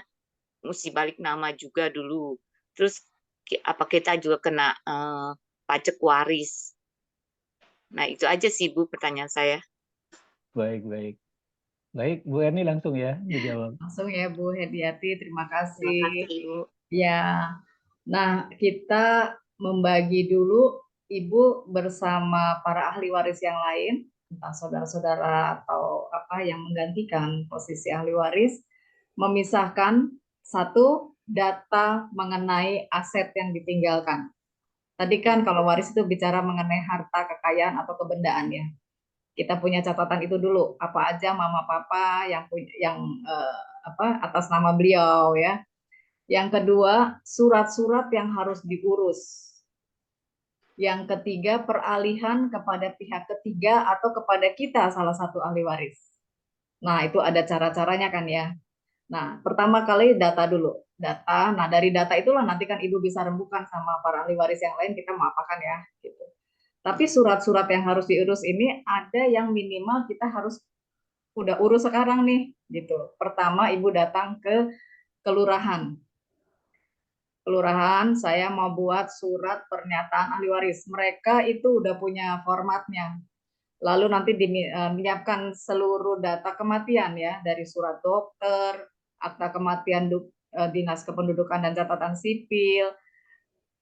mesti balik nama juga dulu. Terus apa kita juga kena pajak waris? Nah, itu aja sih Bu pertanyaan saya. Baik, baik. Baik, Bu Erni langsung ya dijawab. Langsung ya Bu Hediati, terima Terima kasih. kasih, Bu. Ya, nah kita membagi dulu Ibu bersama para ahli waris yang lain, entah saudara-saudara atau apa yang menggantikan posisi ahli waris, memisahkan satu data mengenai aset yang ditinggalkan. Tadi kan kalau waris itu bicara mengenai harta kekayaan atau kebendaan ya. Kita punya catatan itu dulu, apa aja mama papa yang atas nama beliau ya. Yang kedua, surat-surat yang harus diurus. Yang ketiga, peralihan kepada pihak ketiga atau kepada kita salah satu ahli waris. Nah, itu ada cara-caranya kan ya. Nah, pertama kali data dulu. Data, nah dari data itulah nanti kan Ibu bisa rembukan sama para ahli waris yang lain kita mau apakan ya gitu. Tapi surat-surat yang harus diurus ini ada yang minimal kita harus udah urus sekarang nih gitu. Pertama Ibu datang ke kelurahan. Kelurahan, saya mau buat surat pernyataan ahli waris. Mereka itu udah punya formatnya. Lalu nanti menyiapkan seluruh data kematian ya, dari surat dokter, akta kematian Dinas Kependudukan dan Catatan Sipil.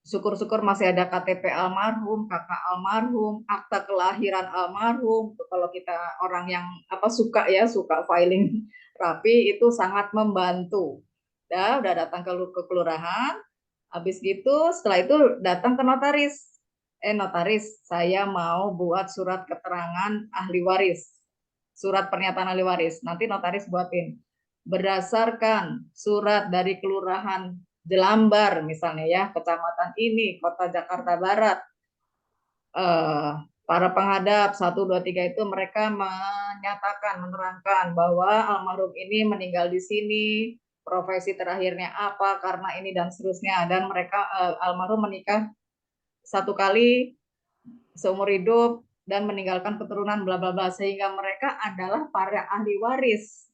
Syukur-syukur masih ada KTP almarhum, kakak almarhum, akta kelahiran almarhum. Kalau kita orang yang suka filing rapi itu sangat membantu. Udah datang ke kelurahan. Habis gitu, setelah itu datang ke notaris. Notaris, saya mau buat surat keterangan ahli waris. Surat pernyataan ahli waris. Nanti notaris buatin. Berdasarkan surat dari kelurahan Jelambar misalnya ya, kecamatan ini, kota Jakarta Barat. Para penghadap 1, 2, 3 itu mereka menerangkan bahwa almarhum ini meninggal di sini, profesi terakhirnya apa, karena ini dan seterusnya, dan mereka almarhum menikah 1 kali seumur hidup dan meninggalkan keturunan bla bla bla, sehingga mereka adalah para ahli waris.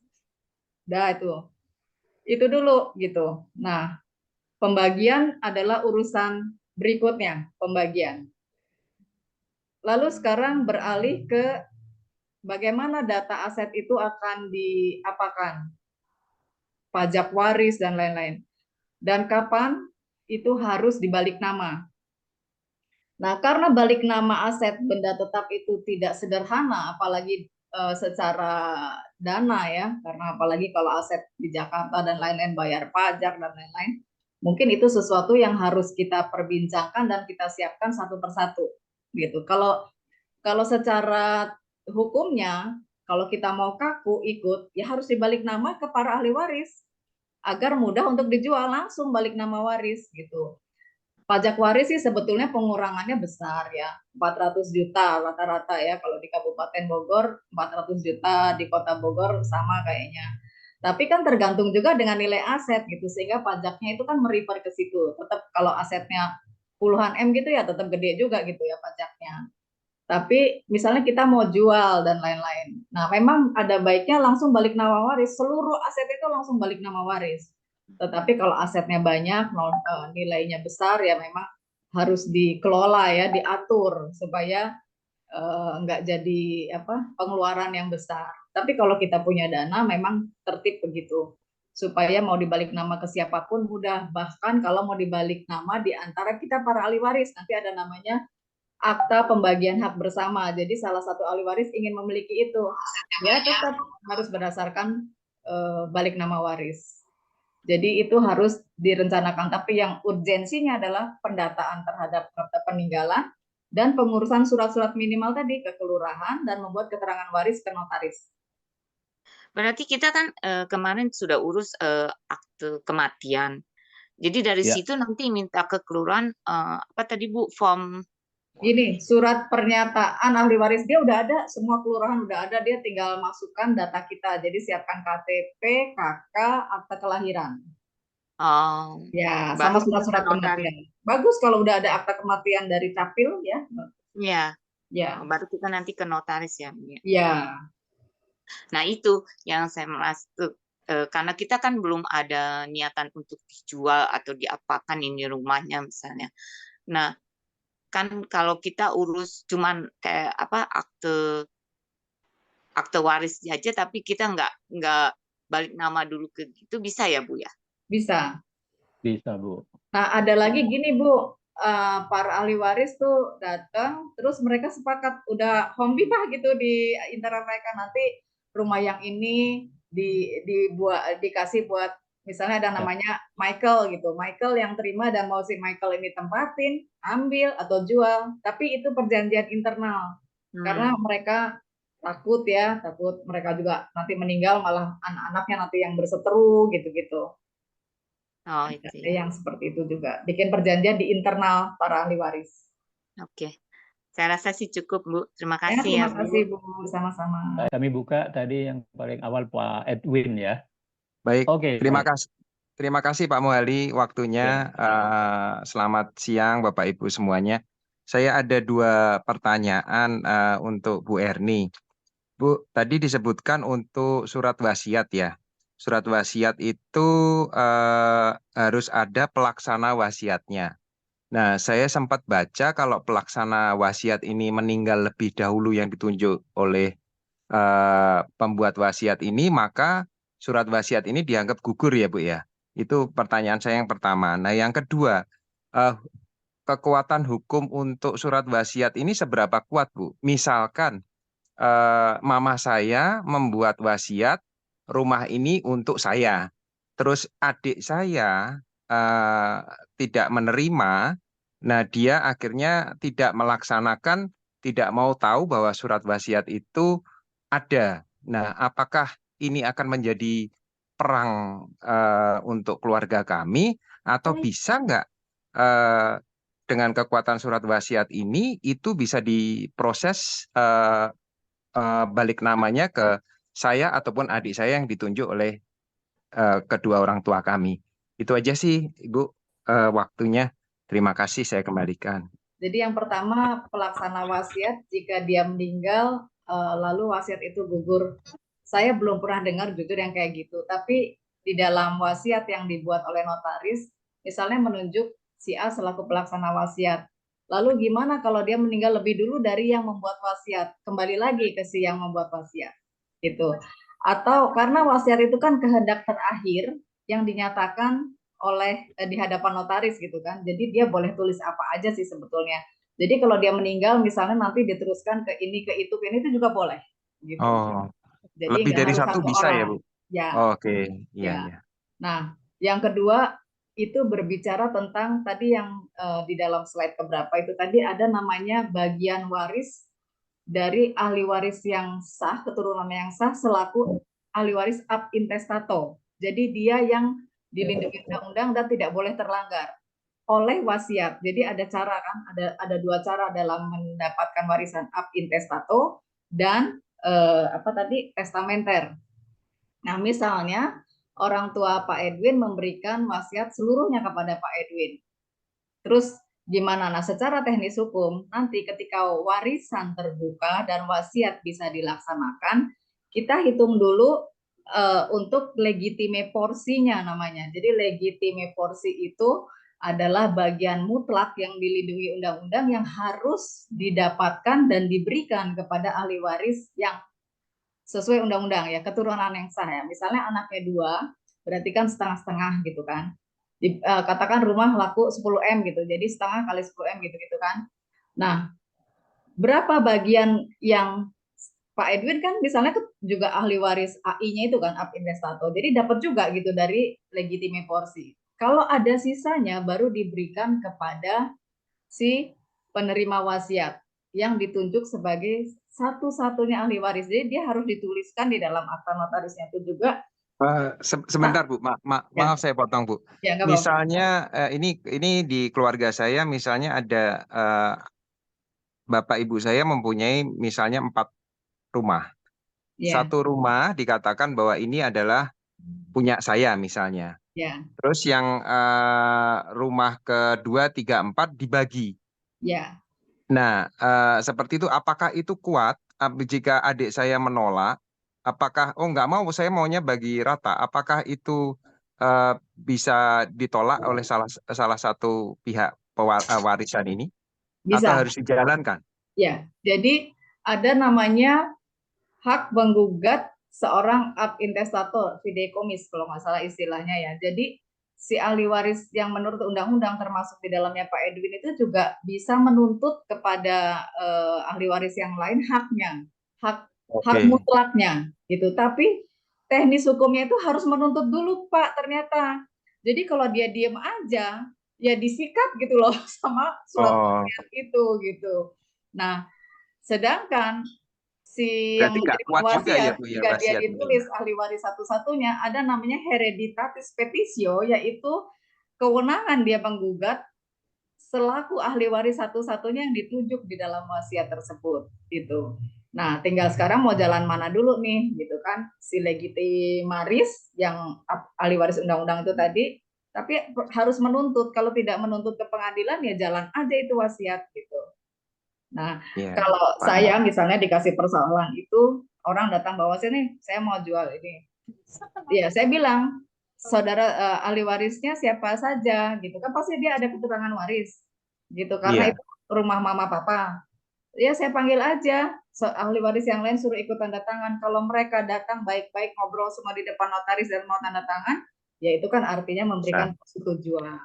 Dah itu dulu gitu. Nah, pembagian adalah urusan berikutnya, pembagian. Lalu sekarang beralih ke bagaimana data aset itu akan diapakan, pajak waris dan lain-lain. Dan kapan itu harus dibalik nama. Nah, karena balik nama aset benda tetap itu tidak sederhana, apalagi secara dana ya, karena apalagi kalau aset di Jakarta dan lain-lain bayar pajak dan lain-lain, mungkin itu sesuatu yang harus kita perbincangkan dan kita siapkan satu persatu, gitu. Kalau secara hukumnya, kalau kita mau kaku ikut, ya harus dibalik nama ke para ahli waris agar mudah untuk dijual, langsung balik nama waris gitu. Pajak waris sih sebetulnya pengurangannya besar ya, 400 juta rata-rata ya, kalau di Kabupaten Bogor 400 juta, di Kota Bogor sama kayaknya. Tapi kan tergantung juga dengan nilai aset gitu, sehingga pajaknya itu kan merefer ke situ. Tetap kalau asetnya puluhan M gitu ya tetap gede juga gitu ya pajaknya. Tapi misalnya kita mau jual dan lain-lain. Nah, memang ada baiknya langsung balik nama waris, seluruh aset itu langsung balik nama waris. Tetapi kalau asetnya banyak, nilainya besar ya memang harus dikelola ya, diatur supaya nggak jadi pengeluaran yang besar. Tapi kalau kita punya dana memang tertib begitu. Supaya mau dibalik nama ke siapapun mudah. Bahkan kalau mau dibalik nama di antara kita para ahli waris, nanti ada namanya akta pembagian hak bersama. Jadi salah satu ahli waris ingin memiliki itu, ya tetap harus berdasarkan balik nama waris. Jadi itu harus direncanakan. Tapi yang urgensinya adalah pendataan terhadap harta peninggalan dan pengurusan surat-surat minimal tadi ke kelurahan dan membuat keterangan waris ke notaris. Berarti kita kan kemarin sudah urus akte kematian. Jadi dari situ nanti minta ke kelurahan apa tadi Bu, form ini surat pernyataan ahli waris dia udah ada, semua kelurahan udah ada, dia tinggal masukkan data kita. Jadi siapkan KTP, KK, akta kelahiran. Ya, sama surat-surat kematian. Bagus kalau udah ada akta kematian dari Capil ya. Ya. Ya, Baru kita nanti ke notaris ya, Bu, ya. ya, Nah, itu yang saya merasa tuh, karena kita kan belum ada niatan untuk dijual atau diapakan ini rumahnya misalnya. Nah, kan kalau kita urus cuman kayak apa akte waris aja, tapi kita nggak balik nama dulu ke gitu, bisa ya Bu ya? bisa. Bisa, Bu. Nah, ada lagi gini Bu, para ahli waris tuh datang, terus mereka sepakat udah hombipah gitu di antara mereka, nanti rumah yang ini dibuat dikasih buat misalnya ada Ya. namanya Michael gitu, Michael yang terima dan mau si Michael ini tempatin, ambil atau jual, tapi itu perjanjian internal karena mereka takut mereka juga nanti meninggal malah anak-anaknya nanti yang berseteru gitu-gitu. Oh, itu ya. Yang seperti itu juga. Bikin perjanjian di internal para ahli waris. Oke. Saya rasa sih cukup, Bu. Terima Ya, kasih terima ya, Bu. kasih Bu, sama-sama. Kami buka tadi yang paling awal Pak Edwin ya. Baik, Oke, terima baik. kasih. Terima kasih Pak Muhali waktunya. Selamat siang Bapak Ibu semuanya. Saya ada 2 pertanyaan untuk Bu Erni. Bu, tadi disebutkan untuk surat wasiat ya. Surat wasiat itu harus ada pelaksana wasiatnya. Nah, saya sempat baca kalau pelaksana wasiat ini meninggal lebih dahulu yang ditunjuk oleh pembuat wasiat ini, maka surat wasiat ini dianggap gugur ya Bu ya. Itu pertanyaan saya yang pertama. Nah, yang kedua, kekuatan hukum untuk surat wasiat ini seberapa kuat Bu? Misalkan mama saya membuat wasiat rumah ini untuk saya, terus adik saya tidak menerima, nah dia akhirnya tidak melaksanakan, tidak mau tahu bahwa surat wasiat itu ada. Nah, apakah ini akan menjadi perang untuk keluarga kami, atau bisa nggak dengan kekuatan surat wasiat ini itu bisa diproses balik namanya ke saya ataupun adik saya yang ditunjuk oleh kedua orang tua kami. Itu aja sih, Ibu, waktunya. Terima kasih, saya kembalikan. Jadi yang pertama, pelaksana wasiat jika dia meninggal lalu wasiat itu gugur. Saya belum pernah dengar jujur yang kayak gitu. Tapi di dalam wasiat yang dibuat oleh notaris, misalnya menunjuk si A selaku pelaksana wasiat. Lalu gimana kalau dia meninggal lebih dulu dari yang membuat wasiat? Kembali lagi ke si yang membuat wasiat. Gitu. Atau karena wasiat itu kan kehendak terakhir yang dinyatakan oleh di hadapan notaris gitu kan. Jadi dia boleh tulis apa aja sih sebetulnya. Jadi kalau dia meninggal misalnya nanti diteruskan ke ini ke itu juga boleh gitu. Oh, Jadi lebih nggak dari harus satu satu bisa orang. ya, Bu? Ya. Oke, iya, Ya. iya. Nah, yang kedua itu berbicara tentang tadi yang di dalam slide keberapa itu tadi ada namanya bagian waris dari ahli waris yang sah, keturunan yang sah selaku ahli waris ab intestato. Jadi dia yang dilindungi undang-undang dan tidak boleh terlanggar oleh wasiat. Jadi ada cara kan, ada 2 cara dalam mendapatkan warisan ab intestato dan testamenter. Nah, misalnya orang tua Pak Edwin memberikan wasiat seluruhnya kepada Pak Edwin. Terus gimana? Nah, secara teknis hukum, nanti ketika warisan terbuka dan wasiat bisa dilaksanakan, kita hitung dulu untuk legitime porsinya namanya. Jadi legitime porsi itu adalah bagian mutlak yang dilindungi undang-undang yang harus didapatkan dan diberikan kepada ahli waris yang sesuai undang-undang ya, keturunan yang sah ya. Misalnya anaknya 2, berarti kan setengah-setengah gitu kan. Katakan rumah laku 10M gitu, jadi setengah kali 10M gitu kan. Nah, berapa bagian yang Pak Edwin kan misalnya juga ahli waris AI-nya itu kan ab intestato, jadi dapat juga gitu dari legitime porsi. Kalau ada sisanya baru diberikan kepada si penerima wasiat yang ditunjuk sebagai satu-satunya ahli waris. Jadi dia harus dituliskan di dalam akta notarisnya itu juga. Sebentar Bu, maaf saya potong Bu. Ya, nggak apa-apa. Misalnya ini di keluarga saya misalnya ada Bapak Ibu saya mempunyai misalnya 4 rumah. Ya, Satu rumah dikatakan bahwa ini adalah punya saya misalnya. ya, Terus yang rumah kedua, 3, 4 dibagi. ya. Nah, seperti itu, apakah itu kuat jika adik saya menolak? Apakah, oh nggak mau, saya maunya bagi rata. Apakah itu bisa ditolak oleh salah satu pihak warisan ini? Atau Bisa. harus dijalankan? Ya, jadi ada namanya hak menggugat seorang ab intestator, fideikommis kalau nggak salah istilahnya ya. Jadi si ahli waris yang menurut undang-undang termasuk di dalamnya Pak Edwin itu juga bisa menuntut kepada ahli waris yang lain haknya, hak Oke. mutlaknya gitu. Tapi teknis hukumnya itu harus menuntut dulu Pak ternyata. Jadi kalau dia diem aja ya disikat gitu loh sama surat wasiat itu gitu. Nah, sedangkan si yang Berarti nggak menerima kuat juga ya wasiat, Bu ya jika dia wasiat ini. ditulis ahli waris satu-satunya, ada namanya hereditatis petitio, yaitu kewenangan dia menggugat selaku ahli waris satu-satunya yang ditunjuk di dalam wasiat tersebut. Gitu. Nah, tinggal sekarang mau jalan mana dulu nih, gitu kan? Si legitimaris yang ahli waris undang-undang itu tadi, tapi harus menuntut. Kalau tidak menuntut ke pengadilan, ya jalan aja itu wasiat gitu. Nah, Iya, kalau paham. saya misalnya dikasih persoalan itu, orang datang bawa sini, saya mau jual ini. Ya, saya bilang, saudara ahli warisnya siapa saja, gitu kan pasti dia ada keterangan waris, gitu. Karena Iya. itu rumah mama papa. Ya, saya panggil aja ahli waris yang lain suruh ikut tanda tangan. Kalau mereka datang baik-baik ngobrol semua di depan notaris dan mau tanda tangan, ya itu kan artinya memberikan persetujuan.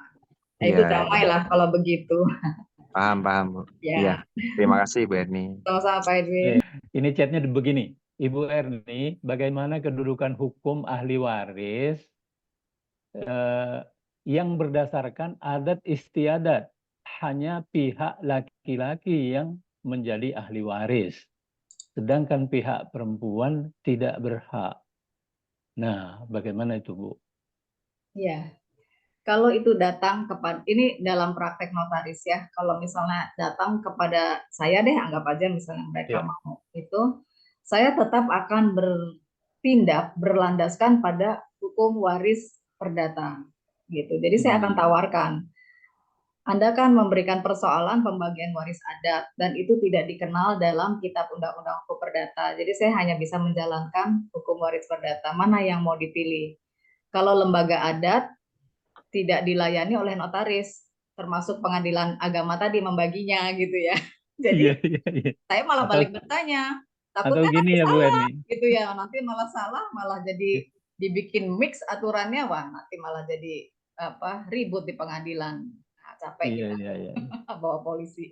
Nah, itu Iya, damai lah kalau begitu. paham Bu. Ya. Iya, terima kasih Bu Erni. Sama-sama Pak Edwin. Ini chatnya begini, Ibu Erni, bagaimana kedudukan hukum ahli waris yang berdasarkan adat istiadat, hanya pihak laki-laki yang menjadi ahli waris, sedangkan pihak perempuan tidak berhak. Nah, bagaimana itu Bu? Ya, kalau itu datang kepada, ini dalam praktek notaris ya, kalau misalnya datang kepada saya deh, anggap aja misalnya mereka mau itu, saya tetap akan bertindak berlandaskan pada hukum waris perdata gitu. Jadi saya akan tawarkan, Anda kan memberikan persoalan pembagian waris adat dan itu tidak dikenal dalam kitab undang-undang hukum perdata. Jadi saya hanya bisa menjalankan hukum waris perdata, mana yang mau dipilih. Kalau lembaga adat tidak dilayani oleh notaris, termasuk pengadilan agama tadi membaginya gitu ya. Jadi saya malah balik bertanya, takutnya atau gini nanti ya Bu salah Erni, gitu ya, nanti malah salah, malah jadi dibikin mix aturannya, wah nanti malah jadi ribut di pengadilan. Nah, capek kita bawa polisi.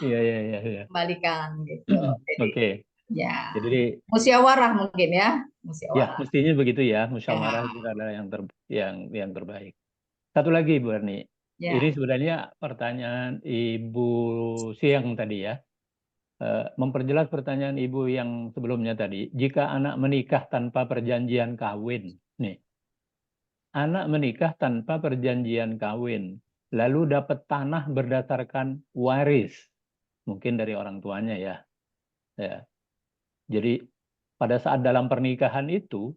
Iya. Kembalikan gitu. Jadi, Oke. ya. Jadi Musyawarah mungkin ya, ya musyawarah. mestinya begitu ya, musyawarah itu adalah yang terbaik. Satu lagi Bu Erni, ini sebenarnya pertanyaan Ibu Siang tadi ya. Memperjelas pertanyaan Ibu yang sebelumnya tadi, jika anak menikah tanpa perjanjian kawin, nih, anak menikah tanpa perjanjian kawin, lalu dapat tanah berdasarkan waris, mungkin dari orang tuanya ya. Jadi pada saat dalam pernikahan itu,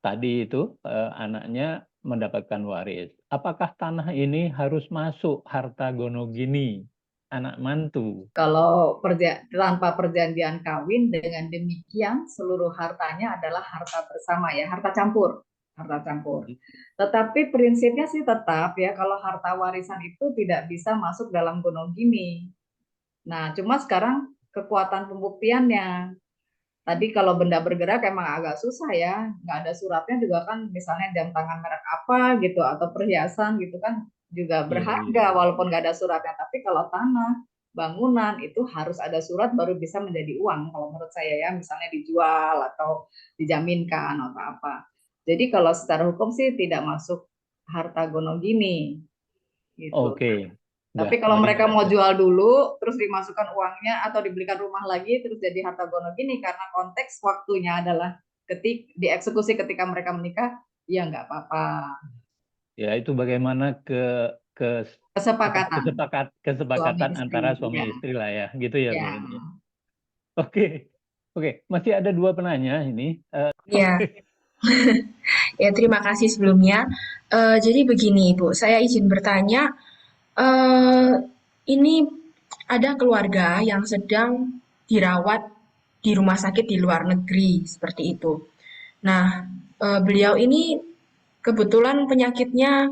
tadi itu anaknya mendapatkan waris. Apakah tanah ini harus masuk harta gonogini anak mantu? Kalau tanpa perjanjian kawin, dengan demikian seluruh hartanya adalah harta bersama ya, harta campur. Tetapi prinsipnya sih tetap ya, kalau harta warisan itu tidak bisa masuk dalam gonogini. Nah, cuma sekarang kekuatan pembuktiannya. Tadi kalau benda bergerak emang agak susah ya, nggak ada suratnya juga kan, misalnya jam tangan merek apa gitu, atau perhiasan gitu kan juga berharga walaupun nggak ada suratnya. Tapi kalau tanah, bangunan itu harus ada surat baru bisa menjadi uang kalau menurut saya ya, misalnya dijual atau dijaminkan atau apa. Jadi kalau secara hukum sih tidak masuk harta gonogini gitu. Oke. Tapi kalau mereka mau jual dulu, terus dimasukkan uangnya atau dibelikan rumah lagi, terus jadi harta gonogini karena konteks waktunya adalah dieksekusi ketika mereka menikah, ya nggak apa-apa. Ya itu bagaimana kesepakatan antara suami istri lah ya, gitu ya Bu ini. Oke, masih ada 2 penanya ini. Ya. Ya, terima kasih sebelumnya. Jadi begini, Bu, saya izin bertanya, ini ada keluarga yang sedang dirawat di rumah sakit di luar negeri seperti itu. Nah, beliau ini kebetulan penyakitnya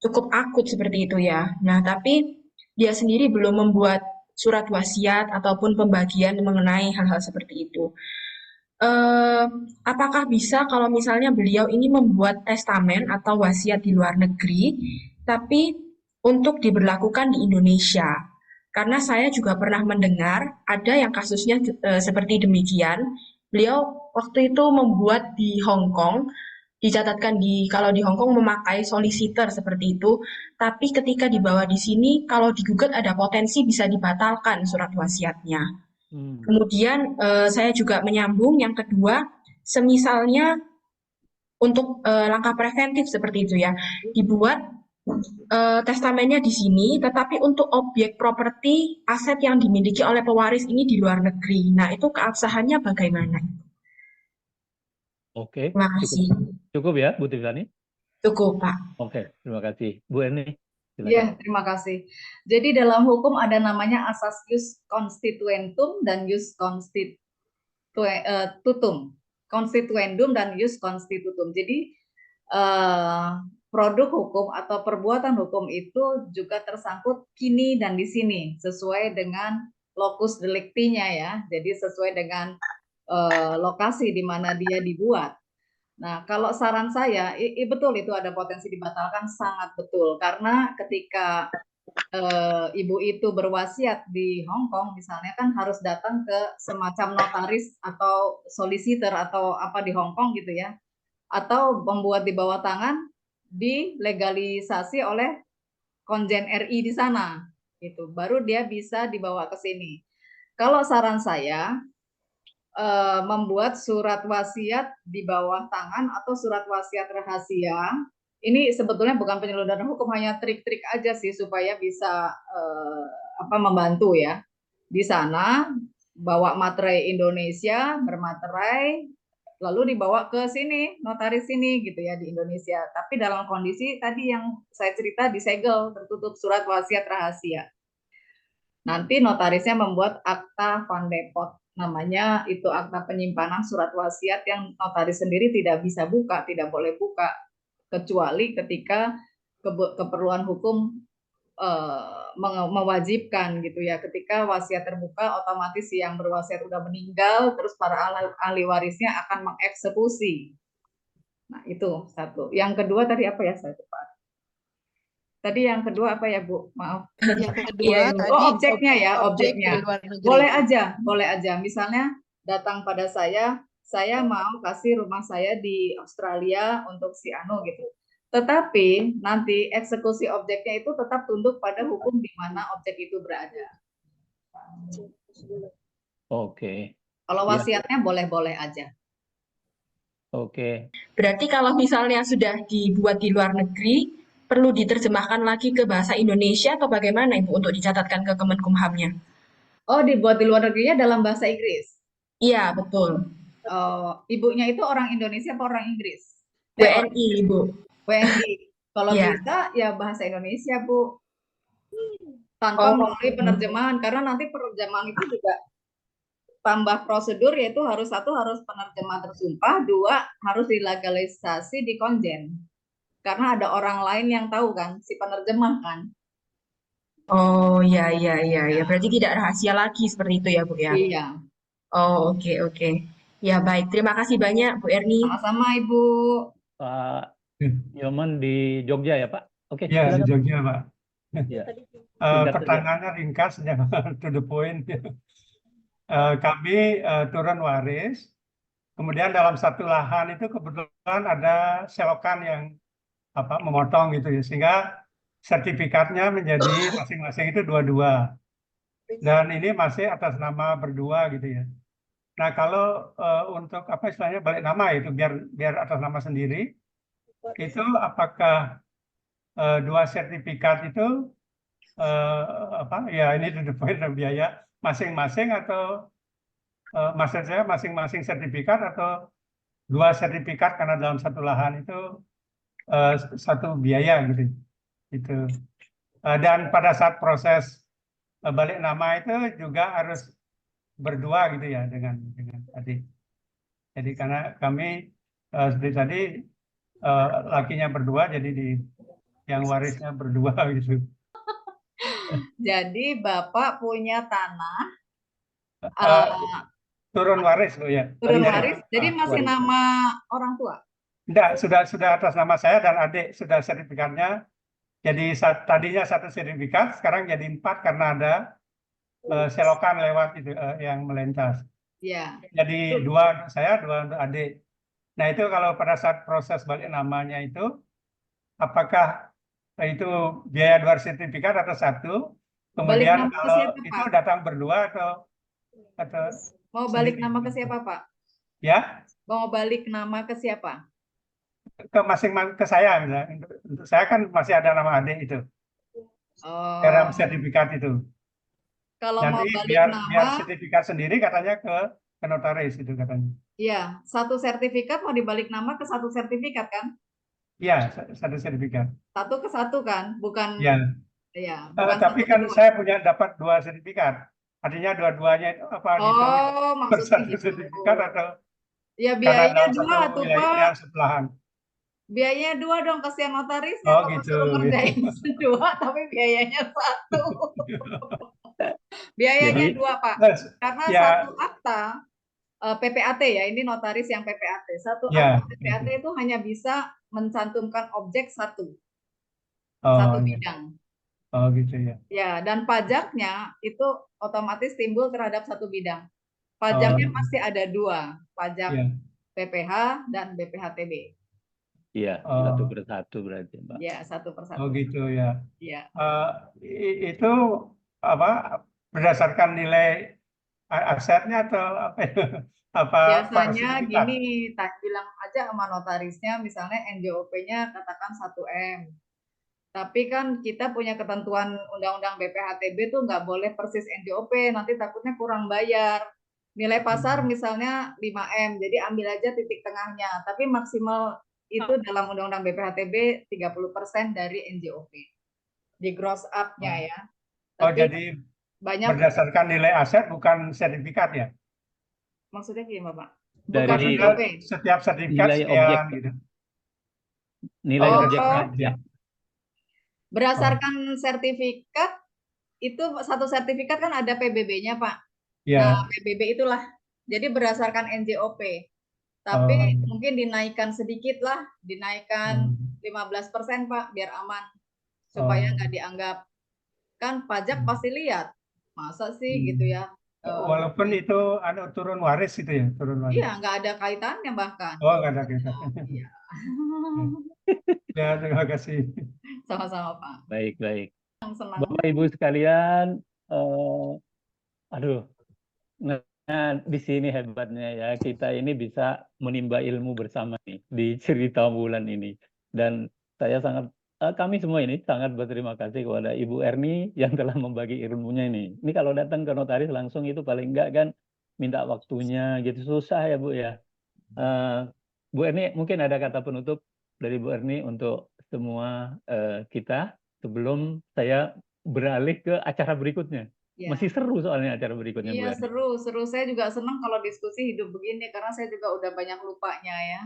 cukup akut seperti itu ya. Nah, tapi dia sendiri belum membuat surat wasiat ataupun pembagian mengenai hal-hal seperti itu. Apakah bisa kalau misalnya beliau ini membuat testamen atau wasiat di luar negeri, tapi untuk diberlakukan di Indonesia? Karena saya juga pernah mendengar ada yang kasusnya seperti demikian. Beliau waktu itu membuat di Hong Kong, dicatatkan kalau di Hong Kong memakai solicitor seperti itu, tapi ketika dibawa di sini, kalau digugat ada potensi bisa dibatalkan surat wasiatnya. Kemudian saya juga menyambung yang kedua, semisalnya untuk langkah preventif seperti itu ya, dibuat testamennya di sini, tetapi untuk objek properti aset yang dimiliki oleh pewaris ini di luar negeri. Nah, itu keabsahannya bagaimana? Oke, Terima kasih. cukup ya, Bu Tiffany? Cukup, Pak. Oke, terima kasih. Bu Erni, silakan. Ya, terima kasih. Jadi dalam hukum ada namanya asas jus constituentum dan jus constituendum dan jus constitutum. Jadi produk hukum atau perbuatan hukum itu juga tersangkut kini dan di sini sesuai dengan locus delicti-nya ya. Jadi sesuai dengan lokasi di mana dia dibuat. Nah, kalau saran saya, betul itu ada potensi dibatalkan, sangat betul. Karena ketika ibu itu berwasiat di Hong Kong, misalnya kan harus datang ke semacam notaris atau solicitor atau apa di Hong Kong gitu ya. Atau membuat di bawah tangan, dilegalisasi oleh Konjen RI di sana. Gitu. Baru dia bisa dibawa ke sini. Kalau saran saya, membuat surat wasiat di bawah tangan atau surat wasiat rahasia. Ini sebetulnya bukan penyeluduran hukum, hanya trik-trik aja sih supaya bisa membantu ya. Di sana bawa materai Indonesia, bermaterai, lalu dibawa ke sini, notaris sini gitu ya di Indonesia. Tapi dalam kondisi tadi yang saya cerita disegel, tertutup surat wasiat rahasia. Nanti notarisnya membuat akta van depot. Namanya itu akta penyimpanan surat wasiat yang notaris sendiri tidak bisa buka, tidak boleh buka, kecuali ketika keperluan hukum mewajibkan gitu ya. Ketika wasiat terbuka, otomatis yang berwasiat udah meninggal, terus para ahli warisnya akan mengeksekusi. Nah itu satu. Yang kedua tadi apa ya, saya lupa. Tadi yang kedua apa ya, Bu? Maaf. Yang kedua tadi objeknya ya, objeknya. Boleh aja. Misalnya datang pada saya mau kasih rumah saya di Australia untuk si Anu gitu. Tetapi nanti eksekusi objeknya itu tetap tunduk pada hukum di mana objek itu berada. Oke. Kalau wasiatnya boleh-boleh aja. Oke. Berarti kalau misalnya sudah dibuat di luar negeri, perlu diterjemahkan lagi ke bahasa Indonesia atau bagaimana Ibu untuk dicatatkan ke Kemenkumhamnya? Oh, dibuat di luar negerinya dalam bahasa Inggris? Iya, betul. Ibunya itu orang Indonesia atau orang Inggris? WNI, Ibu. WNI. Kalau ya. bisa ya bahasa Indonesia, Bu. Tanpa melalui penerjemahan, karena nanti penerjemahan itu juga tambah prosedur, yaitu harus penerjemah tersumpah, 2 harus dilegalisasi di Konjen. Karena ada orang lain yang tahu kan, si penerjemah kan. Oh, ya. Berarti tidak rahasia lagi seperti itu ya, Bu ya? Iya. Oh, oke. Ya, baik. Terima kasih banyak, Bu Erni. Sama-sama, Ibu. Pak Yoman di Jogja ya, Pak? Oke. Ya, di Jogja, Pak. Ya. Pertanyaannya ringkas, to the point. Kami turun waris, kemudian dalam satu lahan itu kebetulan ada selokan yang memotong gitu ya, sehingga sertifikatnya menjadi masing-masing itu 2-2, dan ini masih atas nama berdua gitu ya. Nah, kalau untuk istilahnya balik nama itu biar atas nama sendiri, itu apakah 2 sertifikat itu ini to the point, biaya masing-masing, atau maksud saya masing-masing sertifikat atau 2 sertifikat karena dalam satu lahan itu satu biaya gitu. Itu. Dan pada saat proses balik nama itu juga harus berdua gitu ya dengan adik. Jadi karena kami seperti tadi lakinya berdua, jadi yang warisnya berdua gitu. Jadi Bapak punya tanah Turun waris Bu ya. turun waris, jadi masih waris. nama orang tua. Enggak, sudah atas nama saya dan adik sudah sertifikatnya. Jadi tadinya 1 sertifikat, sekarang jadi 4 karena ada selokan lewat itu yang melintas. Ya. Jadi 2 untuk saya, 2 untuk adik. Nah itu kalau pada saat proses balik namanya itu, apakah itu biaya 2 sertifikat atau 1? Kemudian Balik nama ke kalau siapa, itu Pak? datang berdua atau Mau balik sendiri? nama ke siapa, Pak? Ya, Mau balik nama ke siapa? ke masing-masing ke saya misalnya. Untuk saya kan masih ada nama adik itu dalam Oh, sertifikat itu. kalau mau Nanti balik biar nama, sertifikat sendiri katanya ke notaris itu katanya. ya 1 sertifikat mau dibalik nama ke 1 sertifikat kan? Iya, 1 sertifikat. 1 ke 1 kan, bukan Ya. ya, bukan Tapi 1 ke kan 2. saya dapat 2 sertifikat. Artinya dua-duanya itu apa dihitung Oh, per maksudnya 1 gitu. sertifikat atau Ya karena biayanya dalam 2 satu tuh, wilayah Pak. sebelahan. Biayanya 2 dong, kasihan notarisnya Oh kalau gitu. suruh ngerjain 2 tapi biayanya 1. Biayanya Jadi 2, Pak. Karena Ya, 1 akta PPAT ya, ini notaris yang PPAT. 1 ya. akta PPAT itu hanya bisa mencantumkan objek 1 Oh, iya. bidang. Oh gitu ya. Ya, dan pajaknya itu otomatis timbul terhadap 1 bidang. Pajaknya Oh, pasti ada 2, pajak iya. PPH dan BPHTB. Iya, Oh. 1 per 1 berarti, Mbak. Ya, 1 per 1. Oh gitu ya. Ya. Itu apa berdasarkan nilai asetnya atau apa? Apa per Biasanya sertifikat? gini, bilang aja sama notarisnya, misalnya NJOP-nya katakan 1 M. Tapi kan kita punya ketentuan Undang-Undang BPHTB tuh nggak boleh persis NJOP, nanti takutnya kurang bayar. Nilai pasar misalnya 5 M, jadi ambil aja titik tengahnya. Tapi maksimal itu dalam Undang-Undang BPHTB 30% dari NJOP. Di gross up-nya ya. Oh, Tapi jadi banyak berdasarkan nilai aset bukan sertifikat ya? maksudnya gimana, Pak? Bukan Dari NJOP. Setiap sertifikat nilai objek, sekian gitu. nilai Oh, objek Oh, pajak. berdasarkan sertifikat itu 1 sertifikat kan ada PBB-nya, Pak. ya. Nah, PBB itulah. Jadi berdasarkan NJOP. Tapi mungkin dinaikkan sedikit lah, dinaikkan 15%, Pak, biar aman. Supaya nggak dianggap, kan pajak pasti lihat. Masa sih gitu ya. Walaupun itu ada turun waris itu ya, turun waris. Iya, nggak ada kaitannya bahkan. Oh, nggak ada kita. Iya. Ya, terima kasih. Sama-sama, Pak. Baik, baik. Senang. Bapak Ibu sekalian, aduh, nah di sini hebatnya ya, kita ini bisa menimba ilmu bersama nih di cerita bulan ini. Dan saya kami semua ini sangat berterima kasih kepada Ibu Erni yang telah membagi ilmunya ini. Ini kalau datang ke notaris langsung itu paling enggak kan minta waktunya gitu, susah ya Bu ya. Bu Erni mungkin ada kata penutup dari Bu Erni untuk semua kita sebelum saya beralih ke acara berikutnya. Ya. Masih seru soalnya acara berikutnya, Bu Iya, Erni. seru. Saya juga senang kalau diskusi hidup begini karena saya juga udah banyak lupanya ya.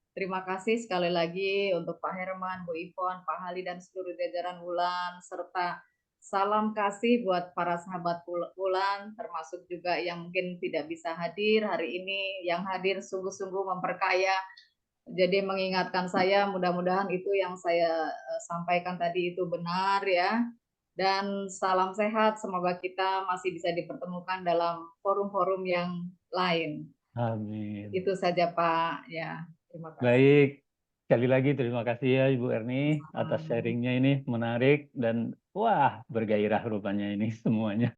Terima kasih sekali lagi untuk Pak Herman, Bu Ivon, Pak Hali dan seluruh jajaran Wulan, serta salam kasih buat para sahabat Wulan, termasuk juga yang mungkin tidak bisa hadir hari ini, yang hadir sungguh-sungguh memperkaya. Jadi mengingatkan saya, mudah-mudahan itu yang saya sampaikan tadi itu benar ya. Dan salam sehat, semoga kita masih bisa dipertemukan dalam forum-forum yang lain. Amin. Itu saja Pak, ya. Terima kasih. Baik, sekali lagi terima kasih ya Ibu Erni atas sharingnya ini menarik dan wah bergairah rupanya ini semuanya.